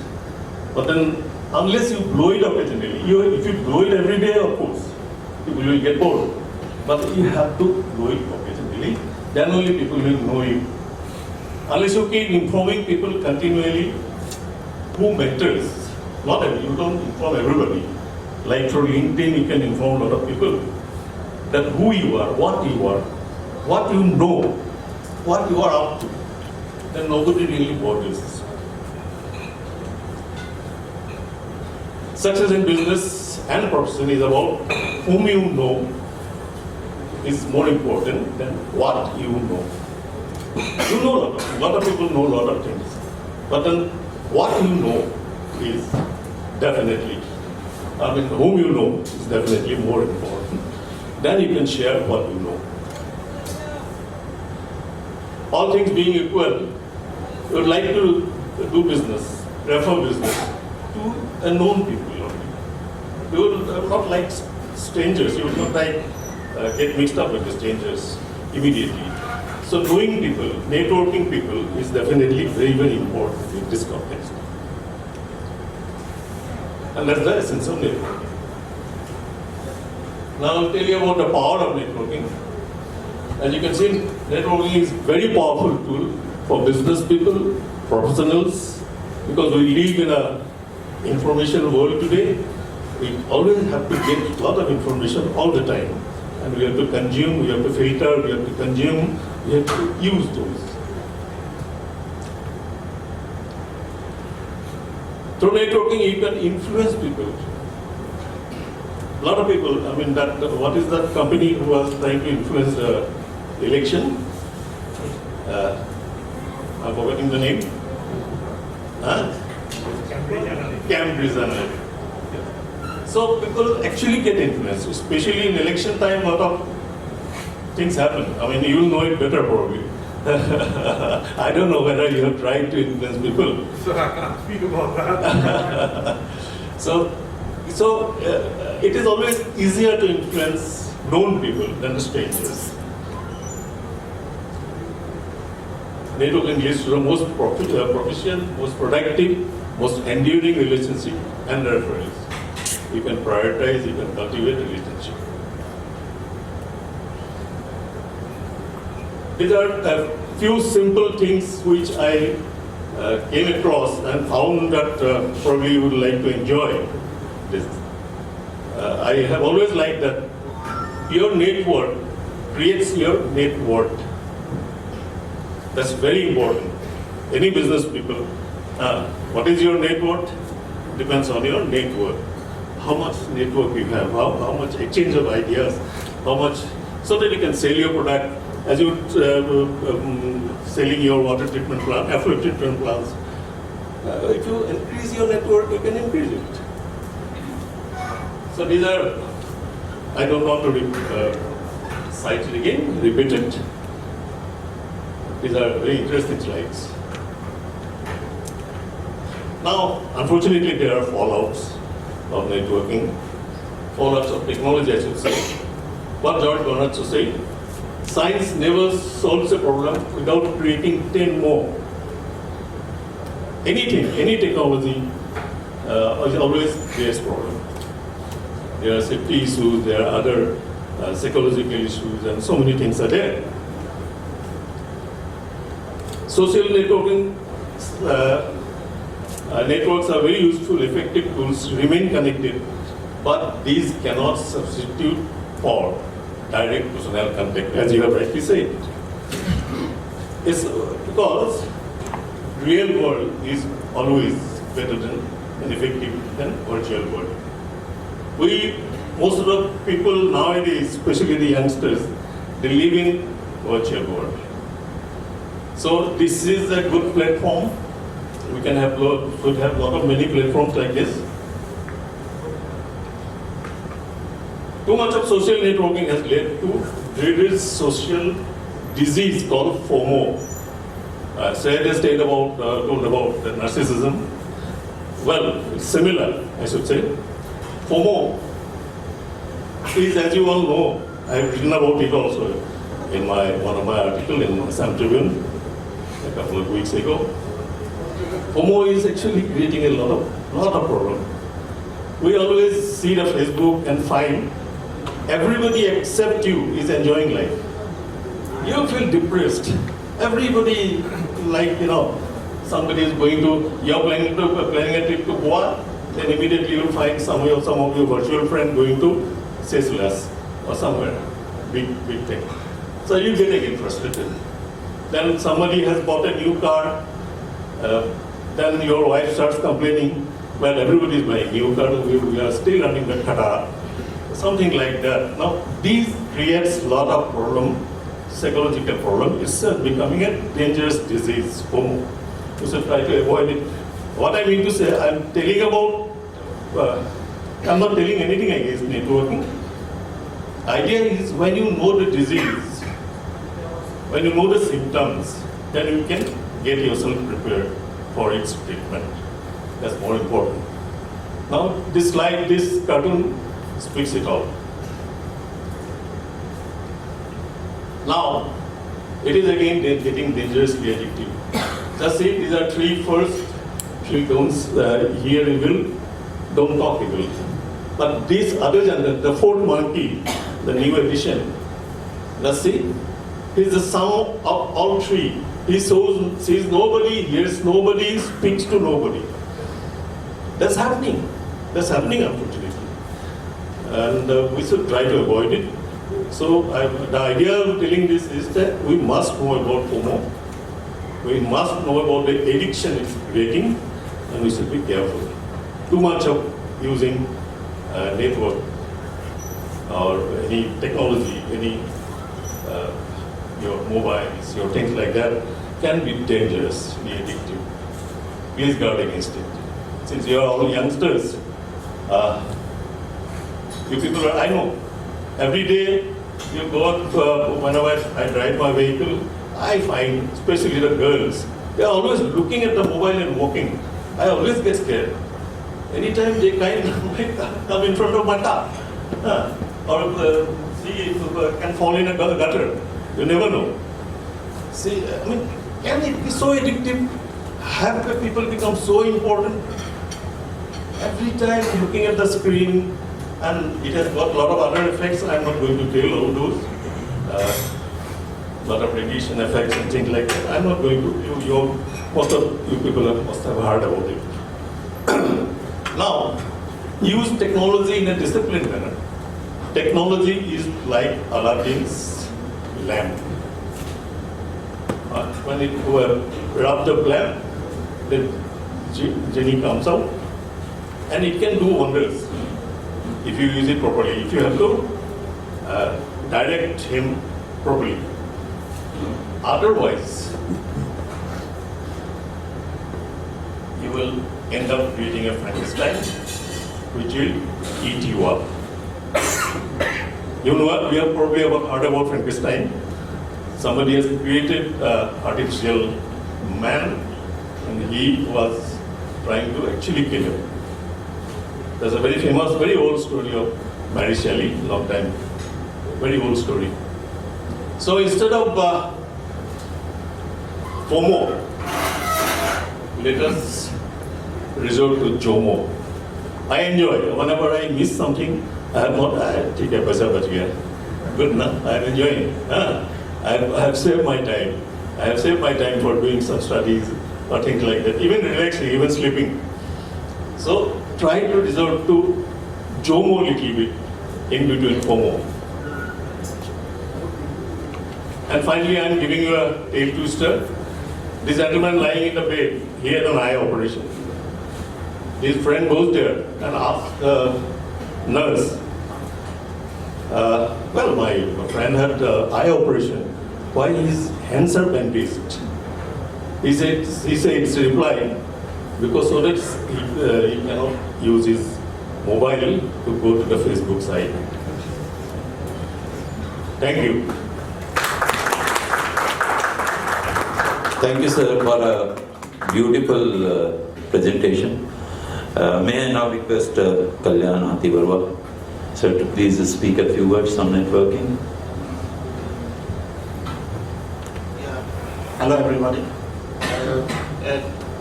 [SPEAKER 4] But then, unless you blow it occasionally, if you blow it every day, of course, people will get bored. But you have to blow it occasionally, then only people will know you. Unless you keep informing people continually who matters. You don't inform everybody. Like through LinkedIn, you can inform a lot of people that who you are, what you know, what you are up to. Then nobody really bothers. Success in business and profession is about whom you know is more important than what you know. You know a lot of people know a lot of things. But then what you know is definitely, whom you know is definitely more important. Then you can share what you know. All things being equal, you would like to do business, refer business to a known people only. You would not like strangers, you would not like get mixed up with the strangers immediately. So knowing people, networking people is definitely very, very important in this context. And that's the essence of networking. Now I'll tell you about the power of networking. As you can see, networking is very powerful tool for business people, professionals, because we live in an information world today. We always have to get a lot of information all the time. And we have to consume, we have to filter, we have to consume, we have to use those. Through networking, you can influence people. A lot of people, I mean, what is that company who was trying to influence the election? I'm forgetting the name. Cambridge Analytica. So people actually get influenced, especially in election time. A lot of things happen. I mean, you'll know it better probably. I don't know whether you have tried to influence people.
[SPEAKER 19] So I can't speak about that.
[SPEAKER 4] So it is always easier to influence known people than the strangers. Networking leads to the most proficient, most productive, most enduring relationship and referrals. You can prioritize, you can cultivate relationship. These are a few simple things which I came across and found that probably you would like to enjoy this. I have always liked that your network creates your net worth. That's very important. Any business people, what is your net worth? Depends on your net worth. How much network you have, how much exchange of ideas, how much, so that you can sell your product. As you selling your water treatment plant, effluent treatment plants, if you increase your network, you can increase it. So these are, I don't want to cite it again, repeat it. These are very interesting slides. Now, unfortunately, there are fallouts of networking, fallouts of technology, I should say. What George Bernard should say, science never solves a problem without creating 10 more. Anything, any technology always creates problem. There are safety issues, there are other psychological issues, and so many things are there. Social networking networks are very useful, effective tools to remain connected, but these cannot substitute for direct personal contact, as you have rightly said. It's because real world is always better and effective than virtual world. Most of the people nowadays, especially the youngsters, they live in virtual world. So this is a good platform. We can have many platforms like this. Too much of social networking has led to dreaded social disease called FOMO. Said has told about the narcissism. Well, it's similar, I should say. FOMO is, as you all know, I have written about it also in one of my articles in ASSAM Tribune a couple of weeks ago. FOMO is actually creating a lot of problem. We always see the Facebook and find everybody except you is enjoying life. You feel depressed. Everybody, somebody is going to, you're planning a trip to Goa, then immediately you'll find some of your virtual friends going to Seychelles or somewhere, big thing. So you get again frustrated. Then somebody has bought a new car, then your wife starts complaining, well, everybody is buying new car, we are still running the khata, something like that. Now, these creates a lot of problem, psychological problem. It's becoming a dangerous disease, FOMO. We should try to avoid it. What I mean to say, I'm not telling anything against networking. Idea is when you know the disease, when you know the symptoms, then you can get yourself prepared for its treatment. That's more important. Now, this cartoon speaks it all. Now, it is again getting dangerously addictive. Just see, these are first three tones. Here we will, don't talk we will. But this other gender, the fourth monkey, the new edition, let's see, he's the sum of all three. He sees nobody, hears nobody, speaks to nobody. That's happening. That's happening, unfortunately. And we should try to avoid it. So the idea of telling this is that we must know about FOMO. We must know about the addiction it's creating. and we should be careful. Too much of using network or any technology, any your mobiles, your things like that can be dangerous, be addictive. Please guard against it. Since you are all youngsters, you people are, I know, every day you go out, whenever I drive my vehicle, I find, especially the girls, they are always looking at the mobile and walking. I always get scared. Anytime they kind of come in front of my car, or see if can fall in a gutter, you never know. See, I mean, can it be so addictive? Have the people become so important? Every time looking at the screen, and it has got a lot of other effects. I'm not going to tell all those. Lot of radiation effects and things like that. I'm not going to. Most of you people must have heard about it. Now, use technology in a disciplined manner. Technology is like Aladdin's lamp. When it rubbed the lamp, the genie comes out, and it can do wonders if you use it properly. If you have to direct him properly. Otherwise, you will end up creating a Frankenstein which will eat you up. You know what? We have probably heard about Frankenstein. Somebody has created an artificial man, and he was trying to actually kill him. There's a very famous, very old story of Mary Shelley, long time, very old story. So instead of FOMO, let us resort to JOMO. I enjoy. Whenever I miss something, I take a paisa bach gaya. Good, na? I'm enjoying it. I have saved my time. I have saved my time for doing some studies or things like that. Even relaxing, even sleeping. So try to resort to JOMO little bit in between FOMO. And finally, I am giving you a tail twister. This gentleman lying in the bed, he had an eye operation. His friend goes there and asks the nurse, well, my friend had an eye operation. Why his hands are bandaged? He said, reply, because so that he cannot use his mobile to go to the Facebook site. Thank you.
[SPEAKER 3] Thank you, sir, for a beautiful presentation. May I now request Kalyan Ativarwa, sir, to please speak a few words on networking.
[SPEAKER 12] Hello, everybody.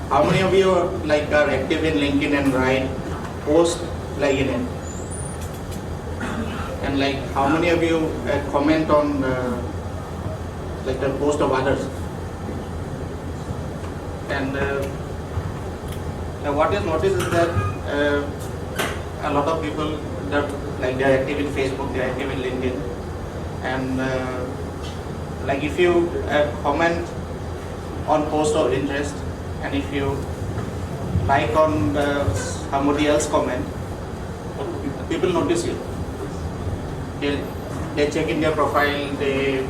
[SPEAKER 12] How many of you are active in LinkedIn and write post in it? And how many of you comment on the post of others? And what is noticed is that a lot of people that they're active in Facebook, they're active in LinkedIn, and if you comment on post of interest, and if you like on somebody else comment, people notice you. They check in your profile. They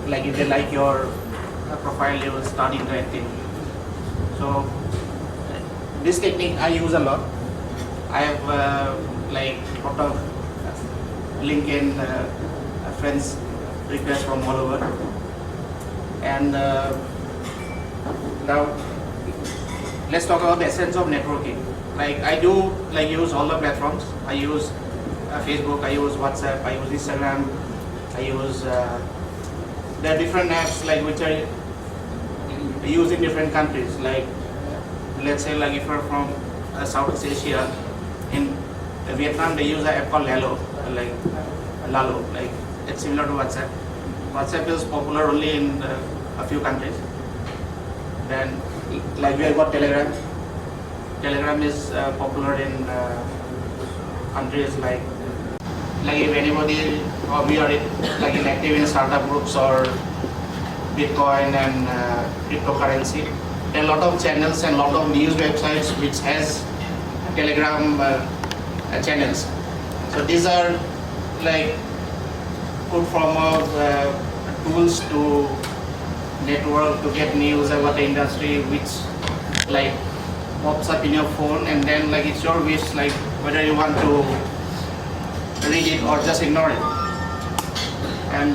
[SPEAKER 12] if they like your profile, they will start interacting. So this technique I use a lot. I have lot of LinkedIn friends requests from all over. And now let's talk about the essence of networking. I do use all the platforms. I use Facebook, I use WhatsApp, I use Instagram, I use there are different apps which are used in different countries. Let's say if you're from Southeast Asia, in Vietnam they use an app called Lalo, it's similar to WhatsApp. WhatsApp is popular only in a few countries. Then we have got Telegram. Telegram is popular in countries if anybody or we are active in startup groups or Bitcoin and cryptocurrency, there are a lot of channels and a lot of news websites which has Telegram channels. So these are like good form of tools to network, to get news about the industry, which like pops up in your phone, and then like it's your wish, like whether you want to read it or just ignore it. And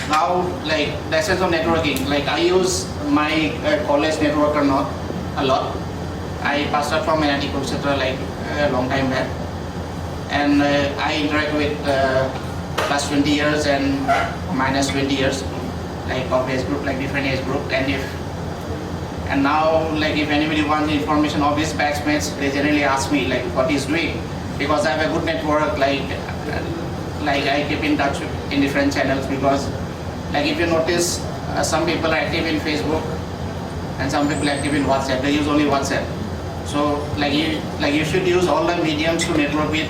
[SPEAKER 12] now like the essence of networking, like I use my college network or not a lot. I passed out from NIT Kurukshetra like a long time back, and I interact with plus 20 years and minus 20 years, like of age group, like different age group. And now like if anybody wants information of his batchmates, they generally ask me like what he's doing, because I have a good network. Like I keep in touch in different channels, because like if you notice some people are active in Facebook and some people are active in WhatsApp. They use only WhatsApp. So like you should use all the mediums to network with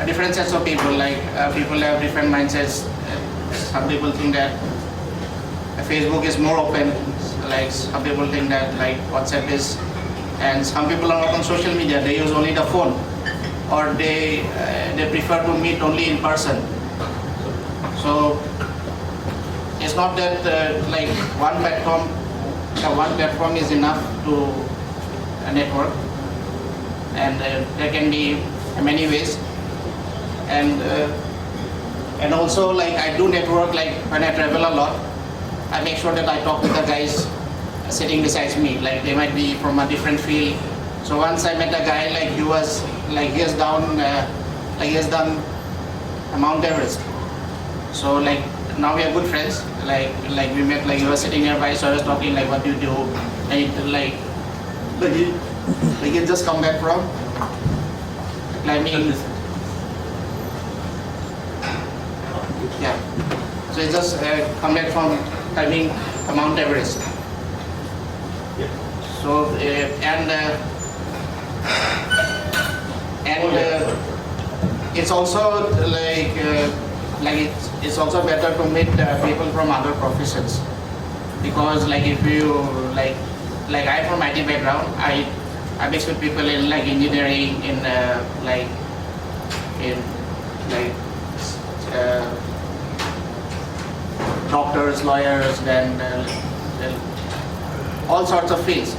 [SPEAKER 12] different sets of people. Like people have different mindsets. Some people think that Facebook is more open. Like some people think that like WhatsApp is, and some people are not on social media. They use only the phone, or they prefer to meet only in person. So it's not that like one platform is enough to network, and there can be many ways. And also like I do network, like when I travel a lot, I make sure that I talk with the guys sitting beside me. Like they might be from a different field. So once I met a guy, like he has done Mount Everest. So like now we are good friends. Like we met, like he was sitting nearby, so I was talking like what do you do, and he just come back from climbing. Yeah. So he just come back from climbing Mount Everest. So it's also it's also better to meet people from other professions, because like if you like I'm from IT background, I mix with people in like engineering, in doctors, lawyers, then all sorts of fields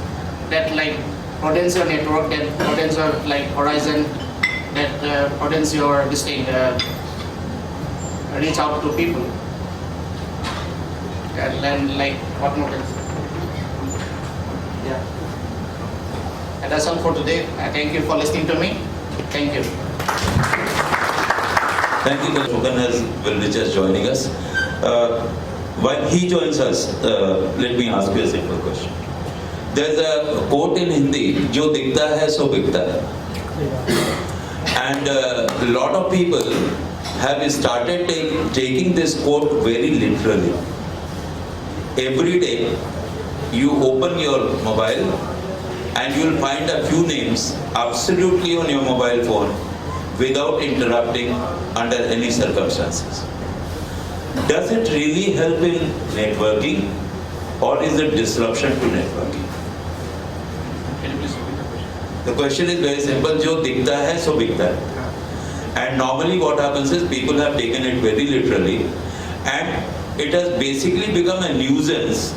[SPEAKER 12] that like broadens your network, that broadens your like horizon, that broadens your reach out to people. And then like what more? Yeah. And that's all for today. Thank you for listening to me. Thank you.
[SPEAKER 3] Thank you, Mukan will be just joining us. While he joins us, let me ask you a simple question. There's a quote in Hindi, "Jo dikhta hai, so bikta hai." And a lot of people have started taking this quote very literally. Every day, you open your mobile and you'll find a few names absolutely on your mobile phone without interrupting under any circumstances. Does it really help in networking, or is it disruption to networking? The question is very simple. Jo dikhta hai, so bikta hai. And normally what happens is people have taken it very literally, and it has basically become a nuisance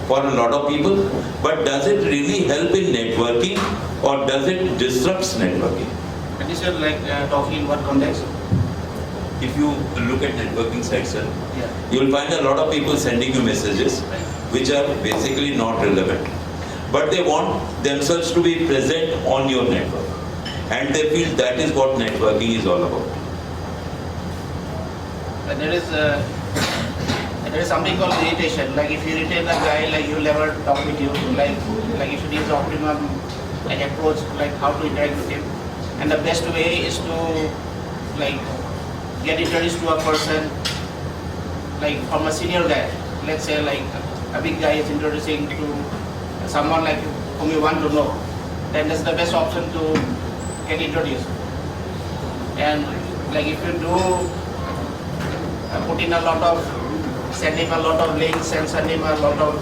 [SPEAKER 3] for a lot of people. But does it really help in networking, or does it disrupt networking?
[SPEAKER 12] And this is like talking in what context?
[SPEAKER 3] If you look at networking section, you will find a lot of people sending you messages which are basically not relevant. But they want themselves to be present on your network. And they feel that is what networking is all about.
[SPEAKER 12] But there is something called irritation. Like if you irritate a guy, like he'll never talk with you. Like you should use the optimum like approach, like how to interact with him. And the best way is to like get introduced to a person, like from a senior guy. Let's say like a big guy is introducing to someone like whom you want to know. Then that's the best option to get introduced. And like if you do put in a lot of send him a lot of links and send him a lot of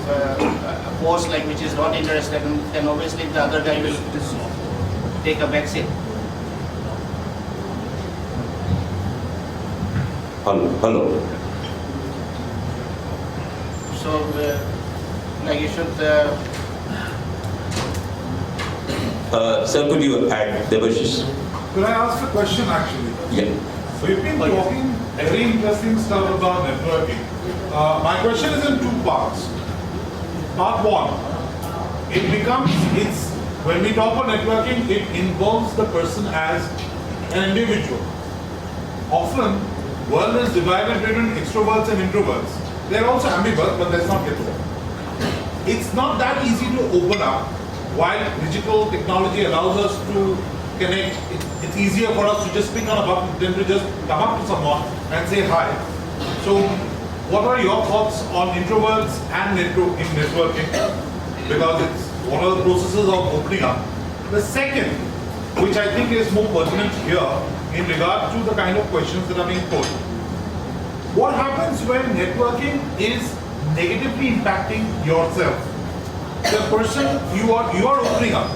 [SPEAKER 12] posts like which is not interested, and obviously the other guy will just take a back seat.
[SPEAKER 3] Hello.
[SPEAKER 12] So like you should.
[SPEAKER 3] Sir, could you add Debashish?
[SPEAKER 19] Could I ask a question actually?
[SPEAKER 3] Yeah.
[SPEAKER 19] So you've been talking very interesting stuff about networking. My question is in two parts. Part one, when we talk about networking, it involves the person as an individual. Often, world is divided between extroverts and introverts. They're also ambiverts, but let's not get to that. It's not that easy to open up. While digital technology allows us to connect, it's easier for us to just click on a button than to just come up to someone and say hi. So, what are your thoughts on introverts and in networking? Because it's one of the processes of opening up. The second, which I think is more pertinent here, in regard to the kind of questions that are being put. What happens when networking is negatively impacting yourself? The person you are opening up.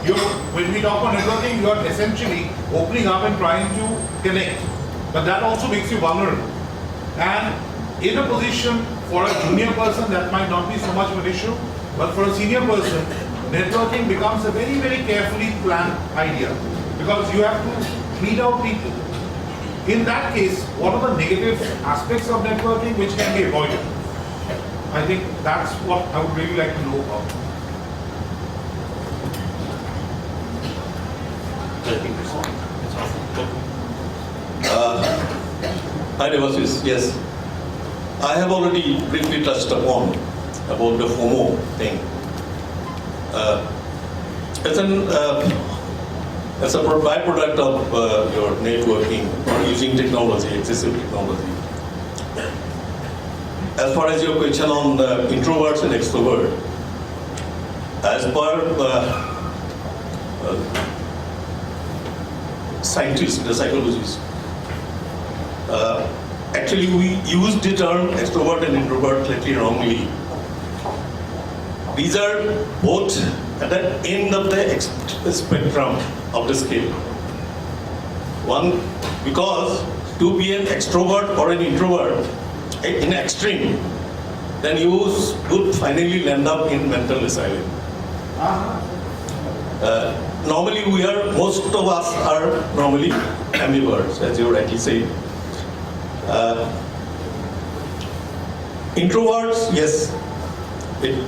[SPEAKER 19] When we talk about networking, you are essentially opening up and trying to connect. But that also makes you vulnerable. And in a position for a junior person, that might not be so much of an issue. But for a senior person, networking becomes a very, very carefully planned idea. Because you have to meet out people. In that case, what are the negative aspects of networking which can be avoided? I think that's what I would really like to know about.
[SPEAKER 4] Hi Devashish, yes. I have already briefly touched upon about the FOMO thing. As a byproduct of your networking or using technology, excessive technology. As far as your question on introverts and extroverts, as per scientists, the psychologists, actually we use the term extrovert and introvert slightly wrongly. These are both at the end of the spectrum of the scale. One, because to be an extrovert or an introvert in extreme, then you would finally land up in mental asylum. Normally most of us are normally ambiverts, as you rightly say. Introverts, yes, it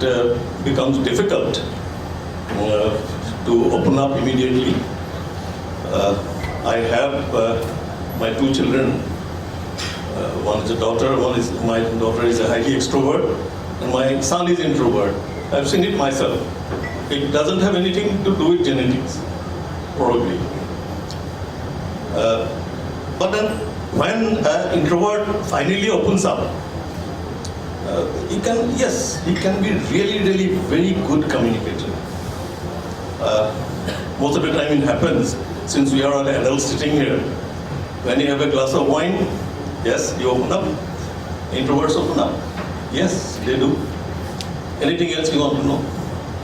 [SPEAKER 4] becomes difficult to open up immediately. I have my two children. One is a daughter, my daughter is a highly extrovert, and my son is introvert. I've seen it myself. It doesn't have anything to do with genetics, probably. But then when an introvert finally opens up, he can be really very good communicator. Most of the time it happens, since we are all adults sitting here, when you have a glass of wine, yes, you open up. Introverts open up. Yes, they do. Anything else you want to know?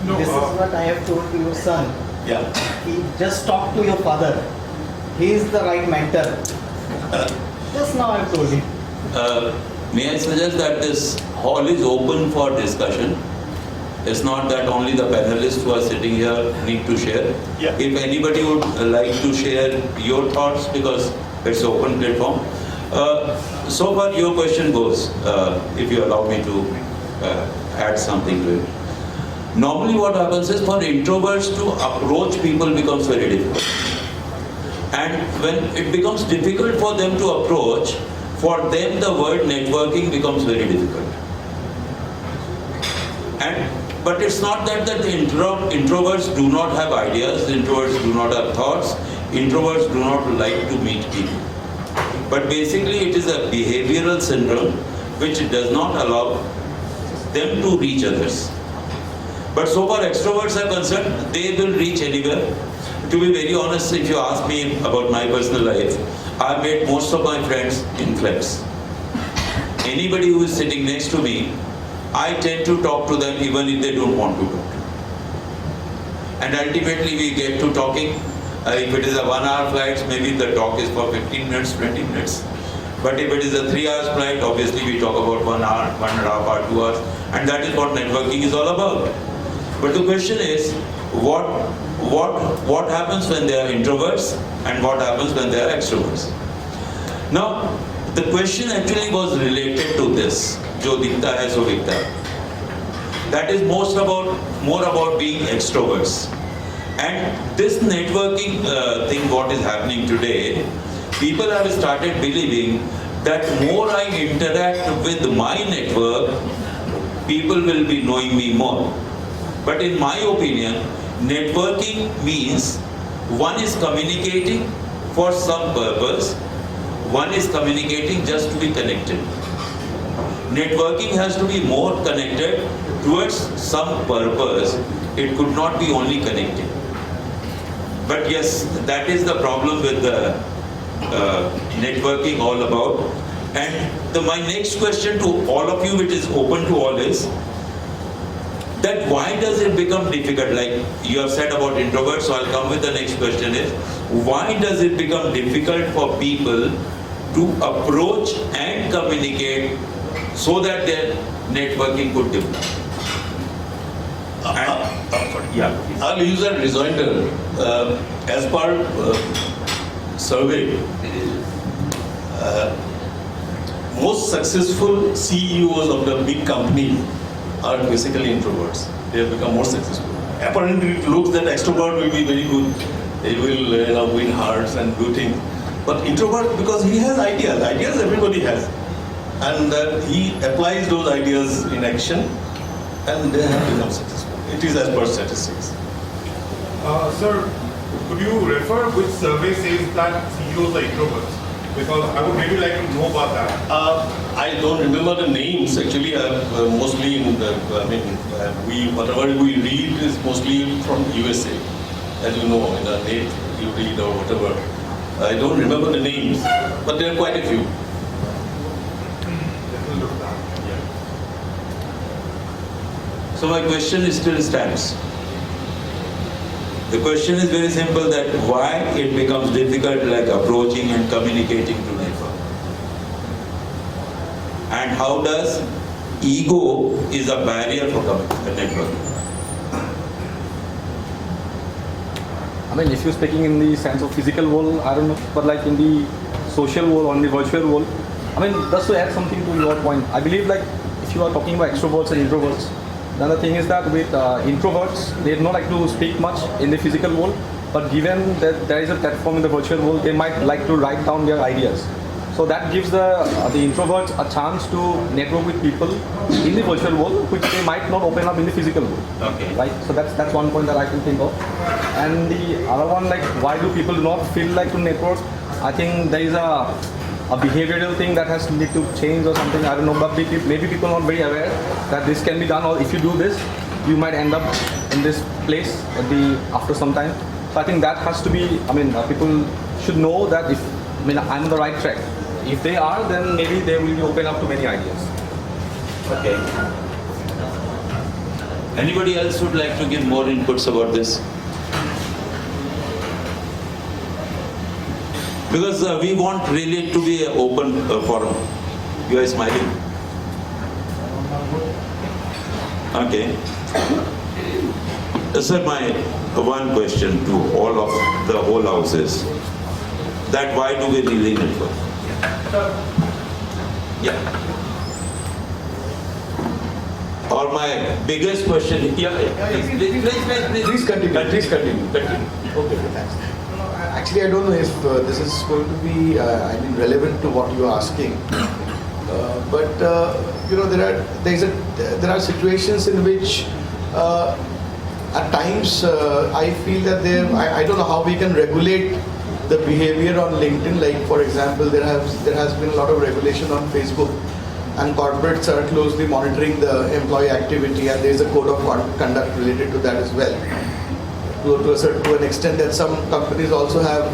[SPEAKER 12] No, this is what I have told to your son.
[SPEAKER 4] Yeah.
[SPEAKER 12] He just talk to your father. He is the right mentor. Just now I have told him.
[SPEAKER 3] May I suggest that this hall is open for discussion? It's not that only the panelists who are sitting here need to share.
[SPEAKER 4] Yeah.
[SPEAKER 3] If anybody would like to share your thoughts, because it's an open platform. So far your question goes, if you allow me to add something to it. Normally what happens is for introverts to approach people becomes very difficult. And when it becomes difficult for them to approach, for them the word networking becomes very difficult. But it's not that the introverts do not have ideas, introverts do not have thoughts, introverts do not like to meet people. But basically it is a behavioral syndrome which does not allow them to reach others. But so far extroverts are concerned, they will reach anywhere. To be very honest, if you ask me about my personal life, I made most of my friends in clubs. anybody who is sitting next to me, I tend to talk to them even if they don't want to talk. And ultimately we get to talking. If it is a 1 hour flight, maybe the talk is for 15 minutes, 20 minutes. But if it is a 3 hours flight, obviously we talk about 1 hour, 1.5 hours, 2 hours. And that is what networking is all about. But the question is, what happens when they are introverts and what happens when they are extroverts? Now, the question actually was related to this, jo dikhta hai so dikhta. That is more about being extroverts. And this networking thing, what is happening today, people have started believing that more I interact with my network, people will be knowing me more. But in my opinion, networking means one is communicating for some purpose, one is communicating just to be connected. Networking has to be more connected towards some purpose. It could not be only connecting. But yes, that is the problem with the networking all about. And my next question to all of you, which is open to all, is that why does it become difficult? Like you have said about introverts, so I'll come with the next question is, why does it become difficult for people to approach and communicate so that their networking could develop?
[SPEAKER 4] I'll use a rejoinder. As per survey, most successful CEOs of the big company are basically introverts. They have become more successful. Apparently, it looks that extrovert will be very good. He will win hearts and do things. But introvert, because he has ideas everybody has, and he applies those ideas in action, and they have become successful. It is as per statistics.
[SPEAKER 19] Sir, could you refer which survey says that CEOs are introverts? Because I would really like to know about that.
[SPEAKER 4] I don't remember the names actually. Mostly in the, whatever we read is mostly from USA. As you know, in the net you read or whatever. I don't remember the names, but there are quite a few.
[SPEAKER 3] So my question still stands. The question is very simple, that why it becomes difficult, like approaching and communicating to network. And how does ego is a barrier for networking?
[SPEAKER 24] I mean, if you're speaking in the sense of physical world, I don't know, but like in the social world or in the virtual world, I mean, just to add something to your point, I believe like if you are talking about extroverts and introverts, another thing is that with introverts, they don't like to speak much in the physical world, but given that there is a platform in the virtual world, they might like to write down their ideas. So that gives the introverts a chance to network with people in the virtual world, which they might not open up in the physical world.
[SPEAKER 3] Okay.
[SPEAKER 24] Right? So that's one point that I can think of. And the other one, like why do people not feel like to network? I think there is a behavioral thing that has need to change or something, I don't know, but maybe people are not very aware that this can be done, or if you do this, you might end up in this place after some time. So I think that has to be, people should know that I'm on the right track. If they are, then maybe they will be open up to many ideas.
[SPEAKER 3] Okay. Anybody else would like to give more inputs about this? Because we want really to be an open forum. You are smiling. Okay. Sir, my one question to all of the whole house is that why do we really network? Yeah. Or my biggest question, please continue.
[SPEAKER 21] Okay, thanks. Actually, I don't know if this is going to be, relevant to what you are asking. But there are situations in which, at times, I feel that I don't know how we can regulate the behavior on LinkedIn. Like, for example, there has been a lot of regulation on Facebook, and corporates are closely monitoring the employee activity, and there is a code of conduct related to that as well. To an extent that some companies also have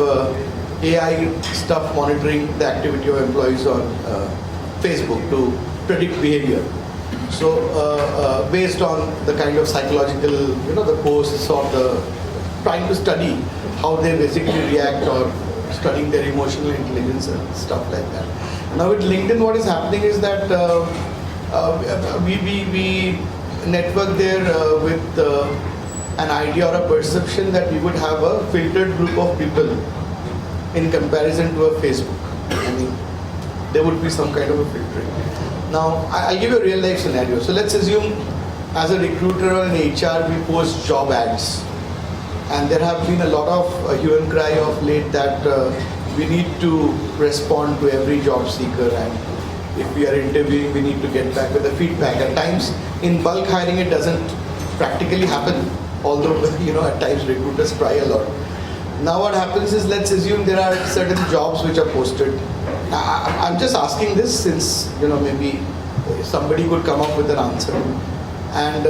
[SPEAKER 21] AI stuff monitoring the activity of employees on Facebook to predict behavior. So based on the kind of psychological, the posts or the trying to study how they basically react or studying their emotional intelligence and stuff like that. Now with LinkedIn, what is happening is that we network there with an idea or a perception that we would have a filtered group of people in comparison to a Facebook. I mean, there would be some kind of a filtering. Now, I'll give you a real life scenario. So let's assume as a recruiter or an HR, we post job ads. And there have been a lot of hue and cry of late that we need to respond to every job seeker, and if we are interviewing, we need to get back with the feedback. At times, in bulk hiring, it doesn't practically happen, although at times recruiters try a lot. Now what happens is, let's assume there are certain jobs which are posted. I'm just asking this since maybe somebody could come up with an answer, and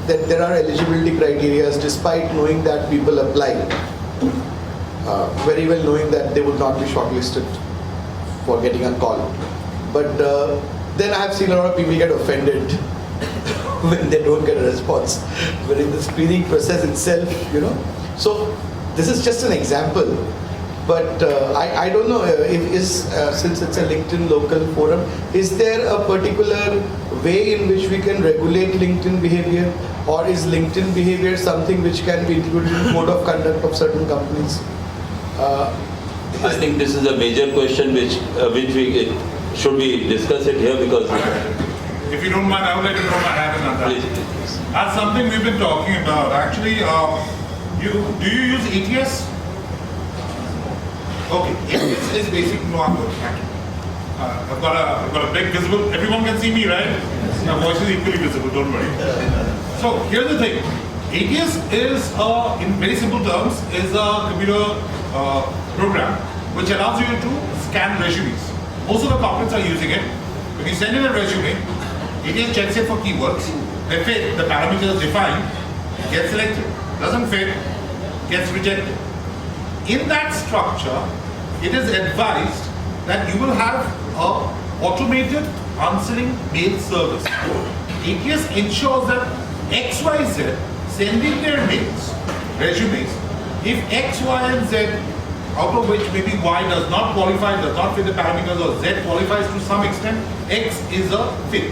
[SPEAKER 21] that there are eligibility criteria despite knowing that people apply, very well knowing that they would not be shortlisted for getting a call. But then I have seen a lot of people get offended when they don't get a response. But in the screening process itself, So this is just an example. But I don't know since it's a LinkedIn local forum, is there a particular way in which we can regulate LinkedIn behavior, or is LinkedIn behavior something which can be included in code of conduct of certain companies?
[SPEAKER 3] I think this is a major question which should we discuss it here, because
[SPEAKER 19] if you don't mind, I would like to throw my hat in on that.
[SPEAKER 3] Please.
[SPEAKER 19] That's something we've been talking about. Actually, do you use ATS? Okay, ATS is basically I've got a big visible. Everyone can see me, right? My voice is equally visible. Don't worry. So here's the thing. ATS is, in very simple terms, is a computer program which allows you to scan resumes. Most of the corporates are using it. When you send in a resume, ATS checks it for keywords. They fit the parameters defined, gets selected. Doesn't fit, gets rejected. In that structure, it is advised that you will have an automated answering mail service. ATS ensures that XYZ sending their mails, resumes, if X, Y, and Z, out of which maybe Y does not qualify, does not fit the parameters, or Z qualifies to some extent, X is a fit.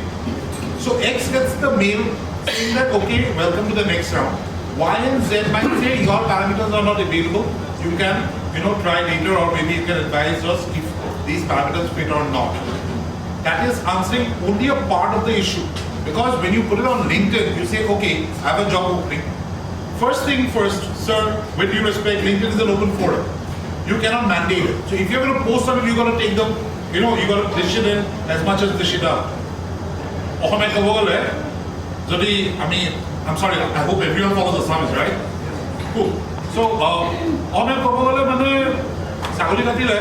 [SPEAKER 19] So X gets the mail saying that, okay, welcome to the next round. Y and Z might say your parameters are not available. You can, try later, or maybe you can advise us if these parameters fit or not. That is answering only a part of the issue. Because when you put it on LinkedIn, you say, okay, I have a job opening. First thing first, sir, with due respect, LinkedIn is an open forum. You cannot mandate it. So if you're going to post something, you're going to take them, you got to dish it in as much as dish it out. I'm sorry, I hope everyone follows the summons, right? Cool. So, Sagoli Katile,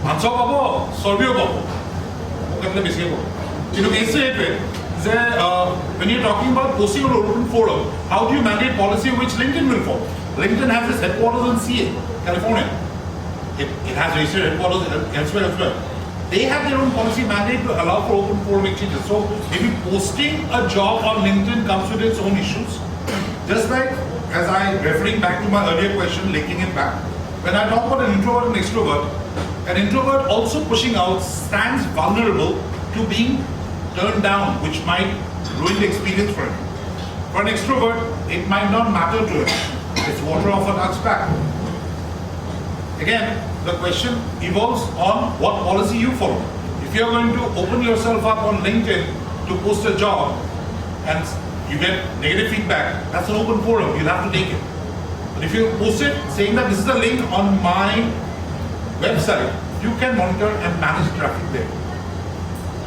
[SPEAKER 19] answer Babo, Solvio Babo. When you're talking about posting on an open forum, how do you mandate policy which LinkedIn will follow? LinkedIn has its headquarters in CA, California. It has registered headquarters elsewhere as well. They have their own policy mandate to allow for open forum exchanges. So maybe posting a job on LinkedIn comes with its own issues. Just like, as I referring back to my earlier question, linking it back, when I talk about an introvert and extrovert, an introvert also pushing out stands vulnerable to being turned down, which might ruin the experience for him. For an extrovert, it might not matter to him. It's water off a duck's back. Again, the question evolves on what policy you follow. If you're going to open yourself up on LinkedIn to post a job and you get negative feedback, that's an open forum, you'll have to take it. But if you post it saying that this is a link on my website, you can monitor and manage traffic there.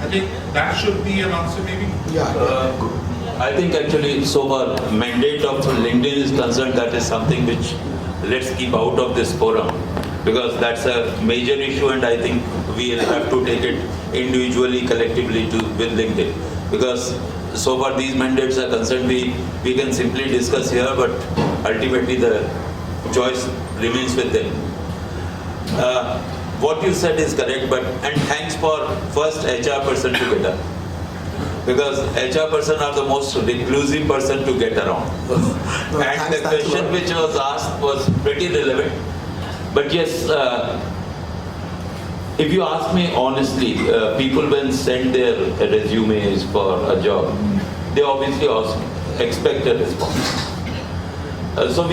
[SPEAKER 19] I think that should be an answer maybe.
[SPEAKER 3] I think actually so far mandate of LinkedIn is concerned, that is something which let's keep out of this forum, because that's a major issue, and I think we'll have to take it individually, collectively with LinkedIn. Because so far these mandates are concerned, we can simply discuss here, but ultimately the choice remains with them. what you said is correct, and thanks for first HR person to get up. Because HR person are the most reclusive person to get around. And the question which was asked was pretty relevant. But yes, if you ask me honestly, people when send their resumes for a job, they obviously expect a response. So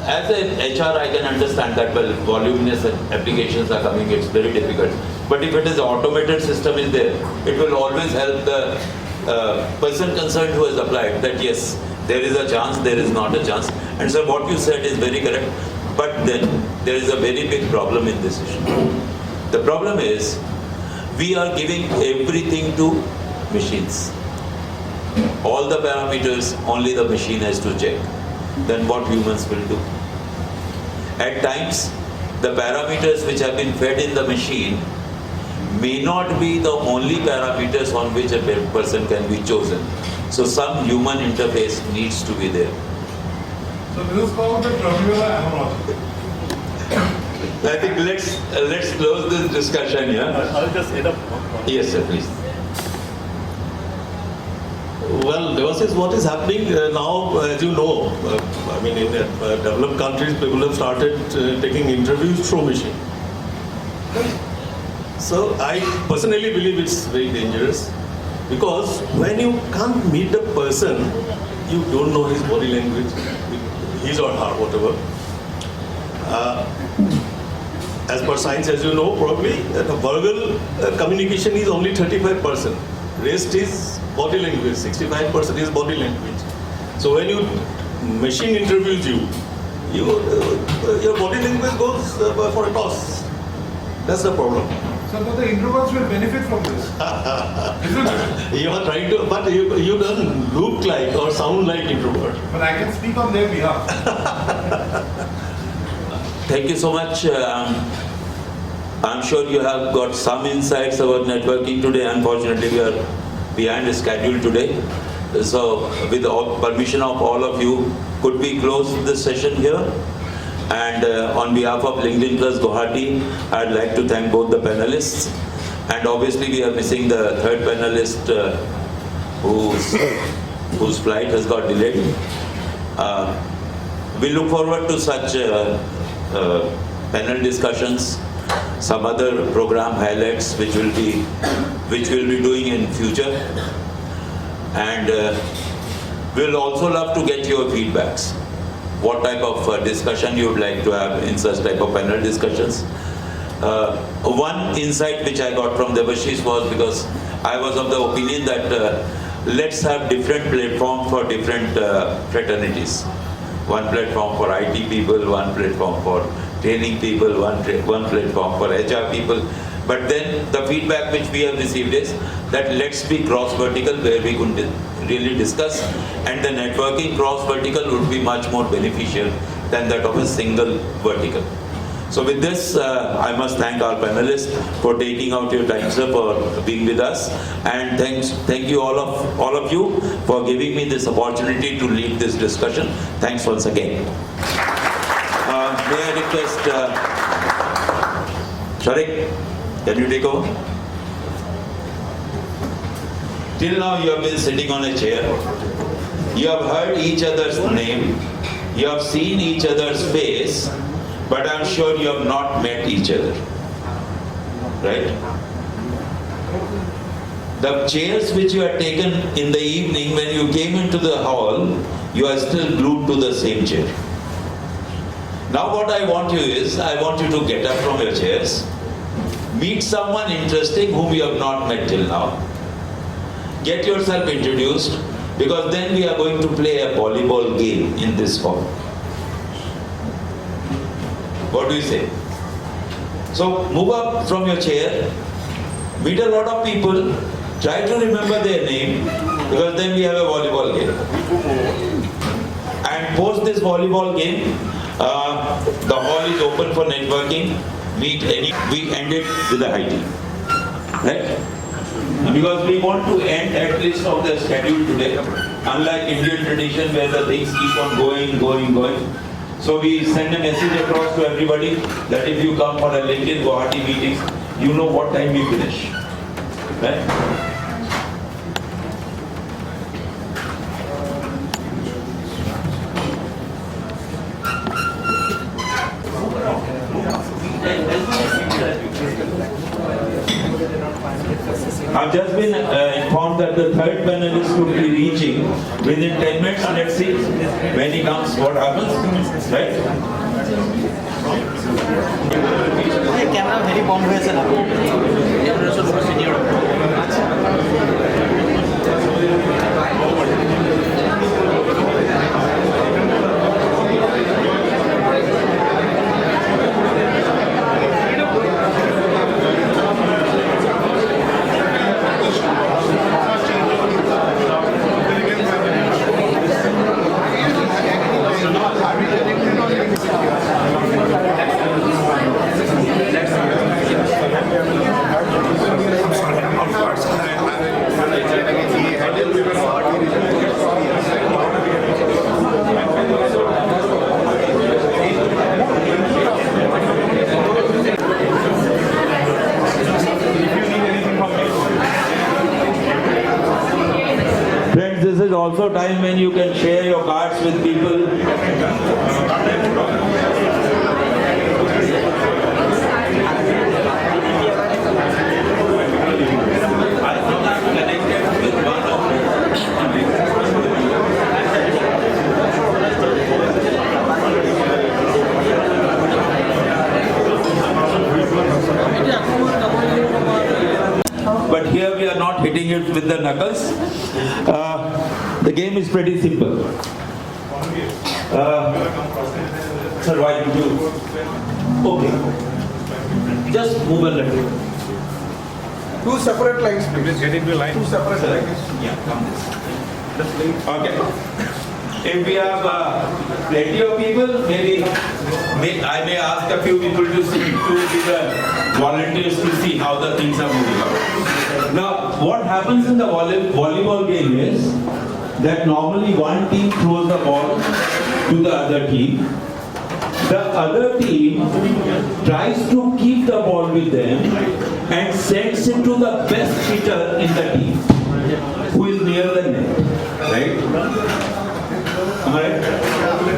[SPEAKER 3] as an HR, I can understand that, well, voluminous applications are coming, it's very difficult. But if it is automated system is there, it will always help the person concerned who has applied that yes, there is a chance, there is not a chance. And so what you said is very correct. But then there is a very big problem in this issue. The problem is we are giving everything to machines. All the parameters, only the machine has to check. Then what humans will do? At times, the parameters which have been fed in the machine may not be the only parameters on which a person can be chosen. So some human interface needs to be there.
[SPEAKER 19] So this is called the terminal analogy.
[SPEAKER 3] I think let's close this discussion here.
[SPEAKER 4] I'll just add up.
[SPEAKER 3] Yes, sir, please.
[SPEAKER 4] Well, Devasis, what is happening now, as you know, I mean, in developed countries, people have started taking interviews through machine. So I personally believe it's very dangerous because when you can't meet the person, you don't know his body language, his or her, whatever. As per science, as you know, probably the verbal communication is only 35%. Rest is body language, 65% is body language. So when machine interviews you, your body language goes for a toss. That's the problem.
[SPEAKER 19] So the introverts will benefit from this. Isn't it?
[SPEAKER 4] You are trying to, but you don't look like or sound like introvert.
[SPEAKER 19] But I can speak on their behalf.
[SPEAKER 3] Thank you so much. I'm sure you have got some insights about networking today. Unfortunately, we are behind the schedule today. So with the permission of all of you, could we close this session here? And on behalf of LinkedIn Plus Guwahati, I'd like to thank both the panelists. And obviously we are missing the third panelist whose flight has got delayed. We look forward to such panel discussions, some other program highlights which we'll be doing in future. And we'll also love to get your feedbacks. What type of discussion you would like to have in such type of panel discussions. One insight which I got from Devashish was because I was of the opinion that let's have different platforms for different fraternities. One platform for IT people, one platform for training people, one platform for HR people. But then the feedback which we have received is that let's be cross-vertical where we could really discuss, and the networking cross-vertical would be much more beneficial than that of a single vertical. So with this, I must thank our panelists for taking out your time, sir, for being with us, and thank you all of you for giving me this opportunity to lead this discussion. Thanks once again. May I request Sharik, can you take over? Till now you have been sitting on a chair. You have heard each other's name. You have seen each other's face, but I'm sure you have not met each other. Right? The chairs which you had taken in the evening when you came into the hall, you are still glued to the same chair. Now what I want you is, I want you to get up from your chairs, meet someone interesting whom you have not met till now. Get yourself introduced, because then we are going to play a volleyball game in this hall. What do you say? So move up from your chair, meet a lot of people, try to remember their name, because then we have a volleyball game. And post this volleyball game, the hall is open for networking. We end it with a high tea. Right? Because we want to end at least of the schedule today. Unlike Indian tradition where the things keep on going. So we send a message across to everybody that if you come for a LinkedIn Guwahati meetings, you know what time we finish. Right? I've just been informed that the third panelist would be reaching within 10 minutes. Let's see when he comes, what happens, right?
[SPEAKER 12] Camera मेरी bond हुए से ना
[SPEAKER 3] Friends, this is also time when you can share your cards with people. But here we are not hitting it with the knuckles. The game is pretty simple. Sir, why did you? Okay. Just move a little.
[SPEAKER 2] Two separate lines, please.
[SPEAKER 1] Get into line.
[SPEAKER 2] Two separate lines.
[SPEAKER 3] Yeah, come this. Okay. If we have plenty of people, maybe I may ask a few people to be the volunteers to see how the things are moving out. Now, what happens in the volleyball game is that normally one team throws the ball to the other team. The other team tries to keep the ball with them and sends it to the best hitter in the team, who is near the net. Right? Am I right?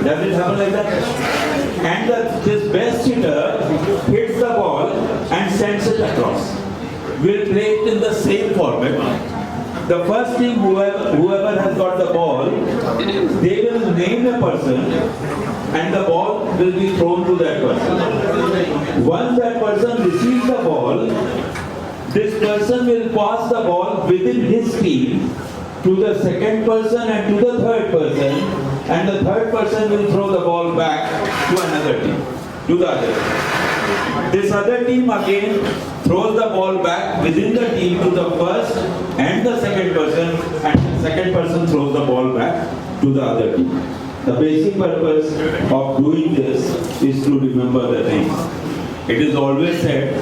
[SPEAKER 3] Does it happen like that? And this best hitter hits the ball and sends it across. We'll play it in the same format. The first team, whoever has got the ball, they will name a person and the ball will be thrown to that person. Once that person receives the ball, this person will pass the ball within his team to the second person and to the third person, and the third person will throw the ball back to another team, to the other team. This other team again throws the ball back within the team to the first and the second person, and the second person throws the ball back to the other team. The basic purpose of doing this is to remember the name. It is always said,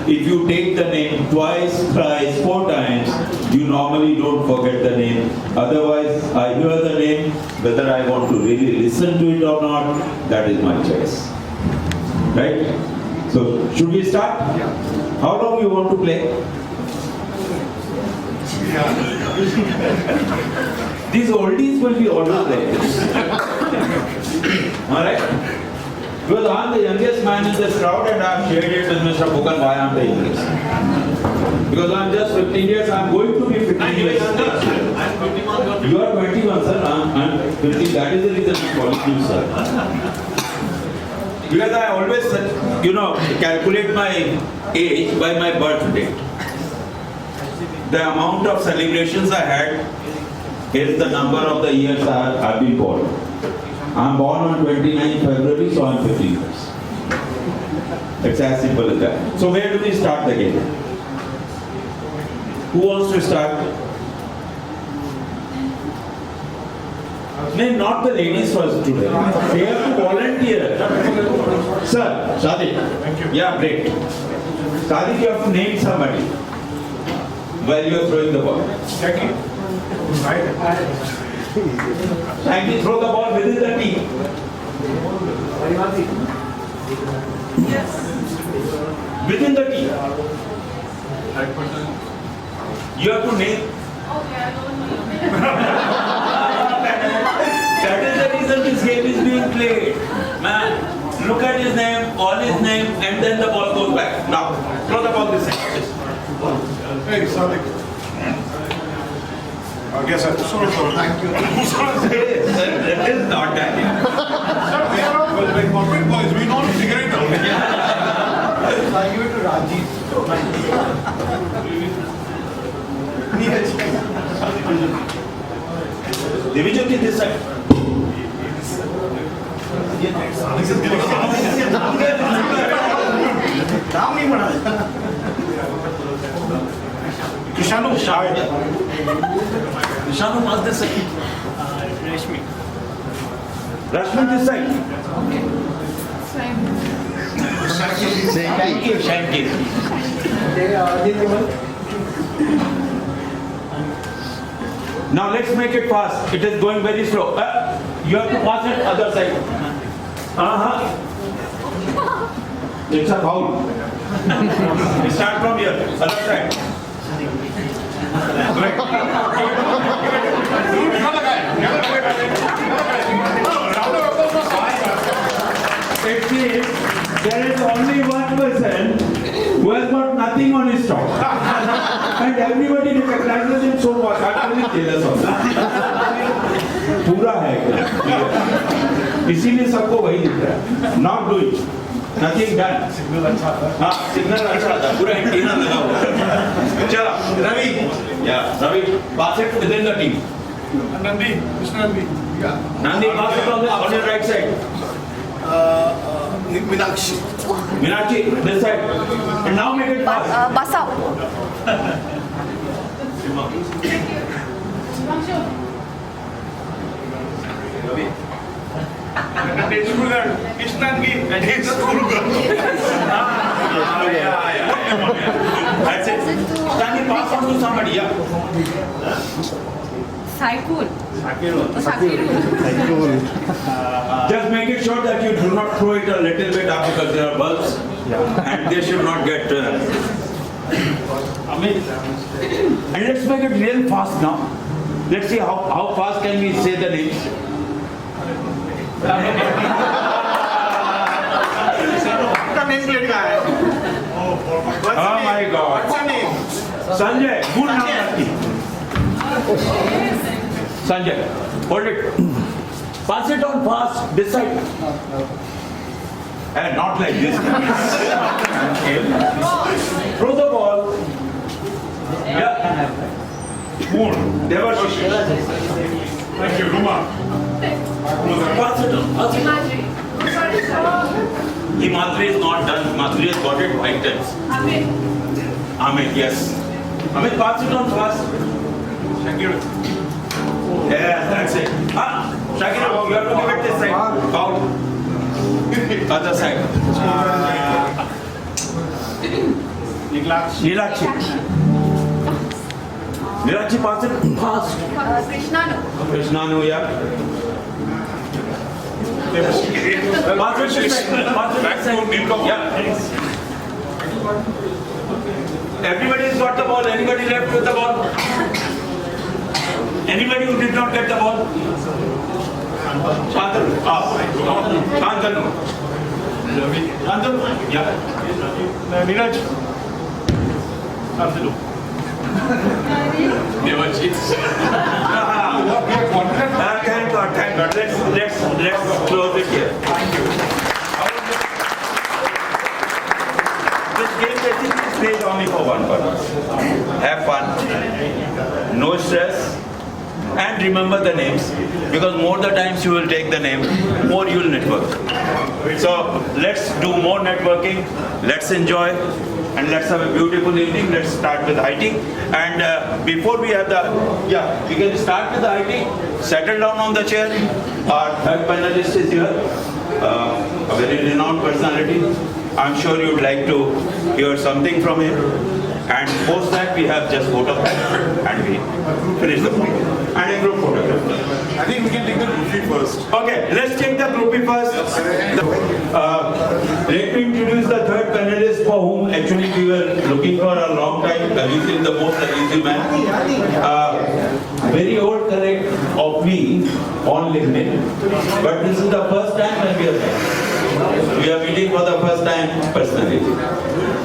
[SPEAKER 3] if you take the name twice, thrice, 4 times, you normally don't forget the name. Otherwise, I hear the name, whether I want to really listen to it or not, that is my choice. Right? So, should we start? How long you want to play? These oldies will be always like this. Alright? Because I'm the youngest man in this crowd and I've shared it with Mr. Bukan why I'm the youngest. Because I'm just 15 years, I'm going to be 15 years. You are 21, sir. I'm 15. That is the reason I'm calling you, sir. Because I always, calculate my age by my birth date. The amount of celebrations I had is the number of the years I've been born. I'm born on 29th February, so I'm 15 years. It's as simple as that. So where do we start the game? Who wants to start? No, not the ladies first today. They have to volunteer. Sir, Sadiq. Thank you. Yeah, great. Sadiq, you have to name somebody while you are throwing the ball.
[SPEAKER 1] Jackie.
[SPEAKER 3] Thank you. Throw the ball within the team.
[SPEAKER 18] Yes.
[SPEAKER 5] Within the team. You have to name.
[SPEAKER 18] Okay, I don't know.
[SPEAKER 5] That is the reason this game is being played. Man, look at his name, call his name, and then the ball goes back. Now, throw the ball this side.
[SPEAKER 19] Hey, Sadiq. I guess I thank you.
[SPEAKER 5] It is not that.
[SPEAKER 19] Sir, we are all like corporate boys. We know to figure it out.
[SPEAKER 12] I give it to Rajiv.
[SPEAKER 5] Division is this side.
[SPEAKER 12] नाम नहीं पढ़ा
[SPEAKER 5] Krishanu, Krishanu, pass this side.
[SPEAKER 14] Rashmi.
[SPEAKER 5] Rashmi, this side.
[SPEAKER 12] Thank you.
[SPEAKER 5] Thank you. Now let's make it fast. It is going very slow. You have to pass it other side. It's a foul. We start from here, other side. It means there is only one person who has got nothing on his top. And everybody recognizes him so much. I'm really jealous of that. पूरा है इसीलिए सबको वही दिख रहा है. Not doing. Nothing done. Signal अच्छा था. हाँ, signal अच्छा था. पूरा एंटीना लगा हुआ है. चलो, Ravi. Yeah, Ravi. Pass it within the team.
[SPEAKER 19] Nandi, Mr. Nandi. Yeah.
[SPEAKER 5] Nandi, pass it on your right side.
[SPEAKER 19] Meenakshi.
[SPEAKER 5] Meenakshi, this side. And now make it fast.
[SPEAKER 15] Basa.
[SPEAKER 5] That's it. Can you pass on to somebody? Yeah.
[SPEAKER 18] Saikul.
[SPEAKER 5] Just make it sure that you do not throw it a little bit up because there are bulbs and they should not get. And let's make it real fast now. Let's see how fast can we say the names. Oh my God.
[SPEAKER 12] What's your name?
[SPEAKER 5] Sanjay, good name. Sanjay, hold it. Pass it on fast, this side. And not like this. Throw the ball. Yeah. More. Devashish. Thank you, Ruma. Pass it on. Pass it on. Himadri is not done. Himadri has got it 5 times. Amit, yes. Amit, pass it on fast. Shakir. Yeah, that's it. Shakir, you have to give it this side. Foul. Other side. Nilakshi. Nilakshi, pass it fast. Krishnanu, yeah. Pass it this side. Yeah. Everybody's got the ball. Anybody left with the ball? Anybody who did not get the ball? Shantanu. Shantanu. Shantanu. Yeah. Neeraj. Shantanu. Thank God. Let's close it here. This game basically is played only for one purpose. Have fun, no stress, and remember the names, because more the times you will take the name, more you will network. So let's do more networking, let's enjoy, and let's have a beautiful evening. Let's start with IT. And before we have we can start with the IT. Settle down on the chair. Our third panelist is here, a very renowned personality. I'm sure you'd like to hear something from him. And post that we have just photo and we finish the movie. And a group photograph.
[SPEAKER 19] I think we can take the groupie first.
[SPEAKER 5] Okay, let's take the groupie first. Let me introduce the third panelist for whom actually we were looking for a long time. Khalid is the most elusive man. Very old connect of me on LinkedIn. But this is the first time when we are met. We are meeting for the first time personally.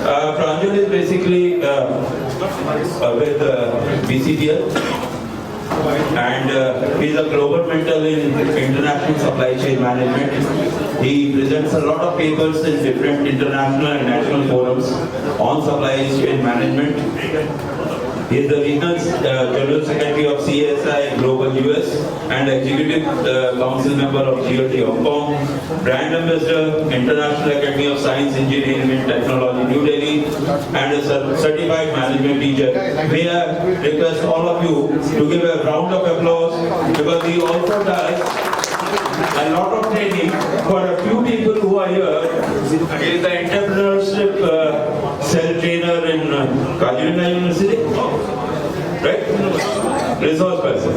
[SPEAKER 5] Pranjal is basically with BCTL. And he is a global mentor in international supply chain management. He presents a lot of papers in different international and national forums on supply chain management. He is the regional General Secretary of CSI Global US and Executive Council member of GLT Hong Kong, Brand Ambassador, International Academy of Science, Engineering and Technology, New Delhi, and a certified management teacher. May I request all of you to give a round of applause because he also does a lot of training for a few people who are here. He is the entrepreneurship cell trainer in Kaziranga University, right? Resource person.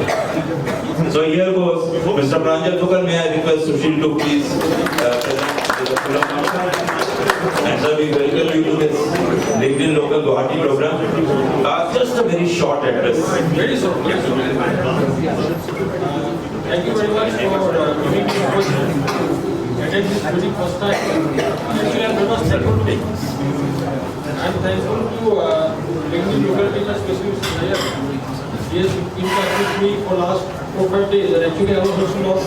[SPEAKER 5] So here goes Mr. Pranjal Thukar. May I request Sushil to please present the full amount. And sir, we welcome you to this LinkedIn Local Guwahati program. Just a very short address.
[SPEAKER 6] Very short. Thank you very much for giving me the opportunity to attend this meeting first time. Actually, I'm very much thankful to I'm thankful to LinkedIn Local team, especially Mr. Nair. He has been in touch with me for last 4-5 days, and actually I was also not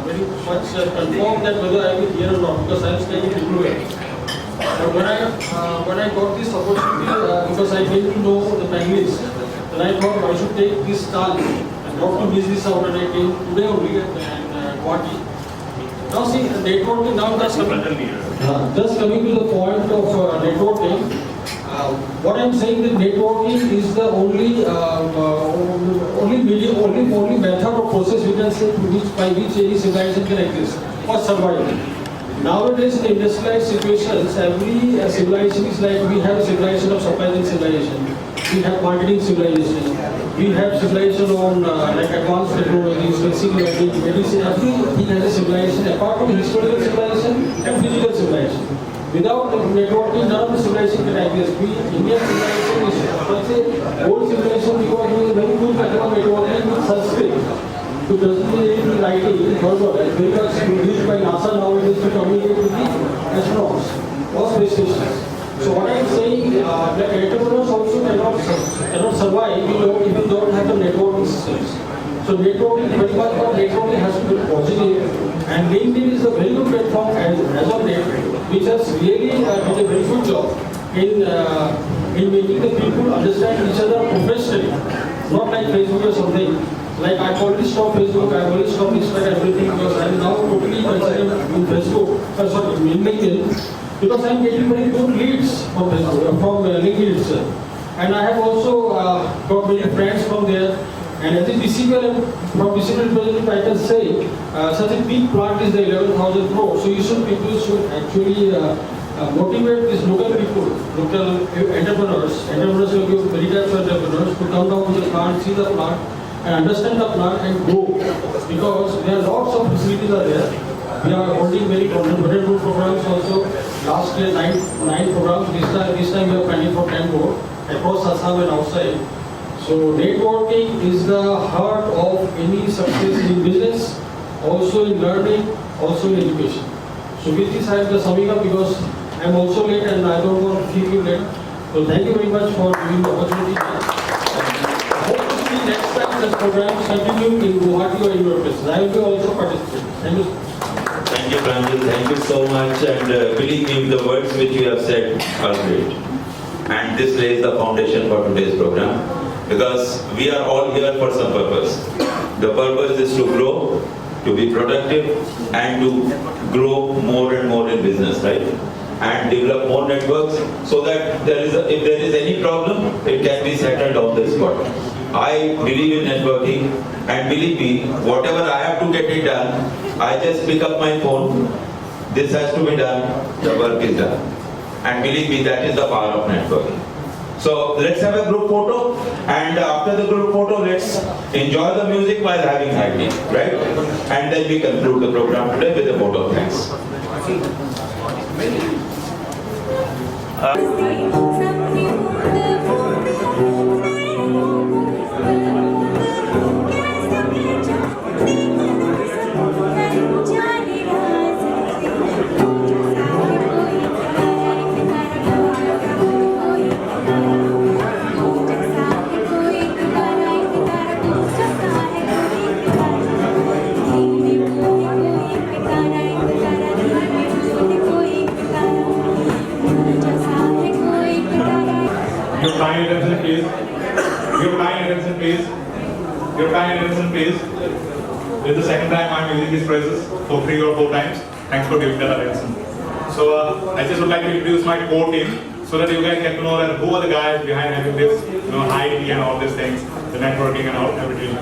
[SPEAKER 6] very much confirmed that whether I will be here or not, because I am staying in Bangalore. But when I got this opportunity, because I came to know the families, then I thought I should take this chance and not to miss this out, and I came today only and Guwahati. Now see, networking, now just coming to the point of networking, what I'm saying that networking is the only method or process we can say by which any civilization can exist or survive. Nowadays, in industrialized situations, every civilization is like we have a civilization of supply chain civilization, we have marketing civilization, we have civilization on like advanced technologies, basic learning, medicine. Everything has a civilization apart from historical civilization and physical civilization. Without networking, none of the civilization can exist. Indian civilization is such an old civilization because we have a very good method of networking with Sanskrit. To doesn't need writing, very much used by NASA nowadays to communicate with the astronauts or space stations. So what I am saying, that entrepreneurs also cannot survive if you don't have the networking systems. So networking, very much of networking has to be positive, and LinkedIn is a very good platform as of now, which has really done a very good job in making the people understand each other professionally, not like Facebook or something. Like I've already stopped Facebook, I've already stopped Instagram, everything, because I'm now totally considered in Facebook, in LinkedIn, because I'm getting very good leads from Facebook, from LinkedIn itself. And I have also got many friends from there. And as a DCPL, from DCPL representative, I can say such a big plant is the 11,000 crores. So people should actually motivate these local people, local entrepreneurs will give very types of entrepreneurs to come down to the plant, see the plant, and understand the plant and go, because there are lots of facilities are there. We are holding very contemporary programs also. Last year 9 programs. This time we are planning for 10 more across Assam and outside. So networking is the heart of any success in business, also in learning, also in education. So with this I am just summing up because I am also late and I don't want to keep you late. So thank you very much for giving the opportunity. Next time this program is continuing in Guwahati or in your places. I will be also participating. Thank you.
[SPEAKER 5] Thank you, Pranjal. Thank you so much. And believe me, the words which you have said are great. And this lays the foundation for today's program. Because we are all here for some purpose. The purpose is to grow, to be productive, and to grow more and more in business, right? And develop more networks so that if there is any problem, it can be settled on the spot. I believe in networking, and believe me, whatever I have to get it done, I just pick up my phone, this has to be done, the work is done. And believe me, that is the power of networking. So let's have a group photo, and after the group photo, let's enjoy the music while having high tea, right? And then we conclude the program today with a photo. Thanks.
[SPEAKER 1] Your kind attention, please. Your kind attention, please. Your kind attention, please. This is the second time I'm using these phrases, for 3 or 4 times. Thanks for giving that attention. So I just would like to introduce my core team so that you guys get to know that who are the guys behind having this, high tea and all these things, the networking and all everything.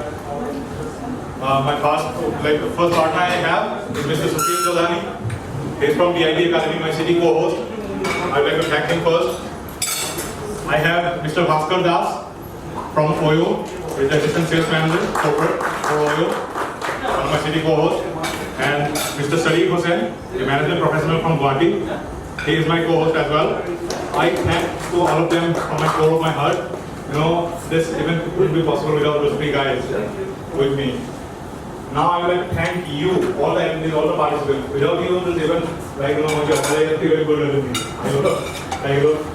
[SPEAKER 1] My first partner I have is Mr. Supreme Guwahati. He's from the ID Academy, my city co-host. I would like to thank him first. I have Mr. Bhaskar Das from Oyo, with the assistant sales manager corporate for Oyo, my city co-host, and Mr. Sadiq Hussain, the management professional from Guwahati. He is my co-host as well. I thank to all of them from my core of my heart. This event wouldn't be possible without those 3 guys with me. Now I would like to thank you, all the MDs, all the participants. Without you, this event, very good with me.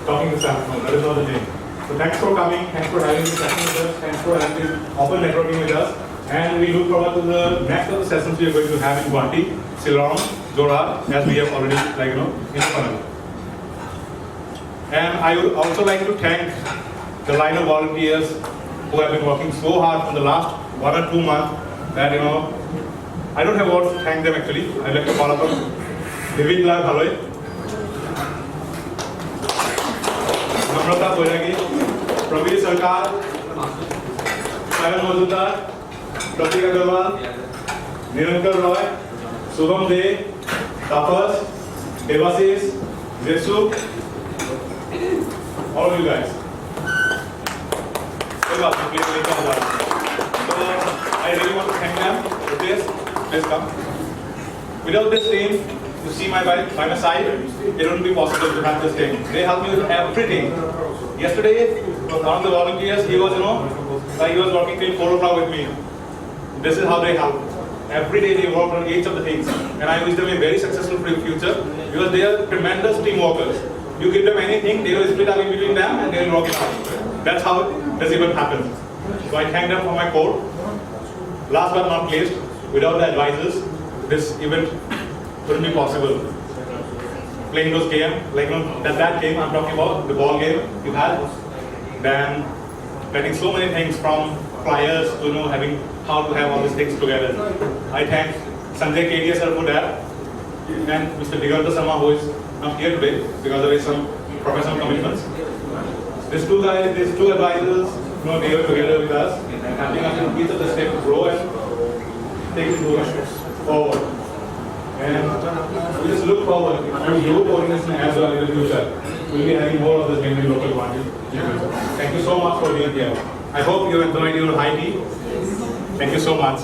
[SPEAKER 1] Talking to Sam, that is not the name. So thanks for coming, thanks for having this session with us, thanks for having this open networking with us. And we look forward to the next of the sessions we are going to have in Guwahati, Silong, Jorhat, as we have already, in the funnel. And I would also like to thank the line of volunteers who have been working so hard for the last 1 or 2 months that, I don't have words to thank them actually. I'd like to call upon Vivek Lal Haloy, Namrata Boiragi, Pravir Sarkar, Sayan Mazumdar, Pratik Agarwal, Nirankar Roy, Subham De, Tapas, Devasis, Jesu, all of you guys. So I really want to thank them for this. Please come. Without this team, you see by my side, it wouldn't be possible to have this team. They help me with everything. Yesterday, one of the volunteers, he was, he was working till 4 o'clock with me. This is how they help. Every day they work on each of the things. And I wish them a very successful future because they are tremendous team workers. You give them anything, they will split up in between them and they will work it out. That's how this event happens. So I thank them for my core. Last but not least, without the advisors, this event wouldn't be possible. Playing those games, that game I'm talking about, the ball game you had, then planning so many things from flyers to having how to have all these things together. I thank Sanjay Kedia sir for that, and Mr. Diganta Sama who is not here today because of his some professional commitments. These 2 guys, these 2 advisors, they were together with us and helping us in each of the steps to grow and take it forward. And we just look forward to your coordination as well in the future. We'll be having more of this in local quantity. Thank you so much for being here. I hope you enjoyed your high tea. Thank you so much.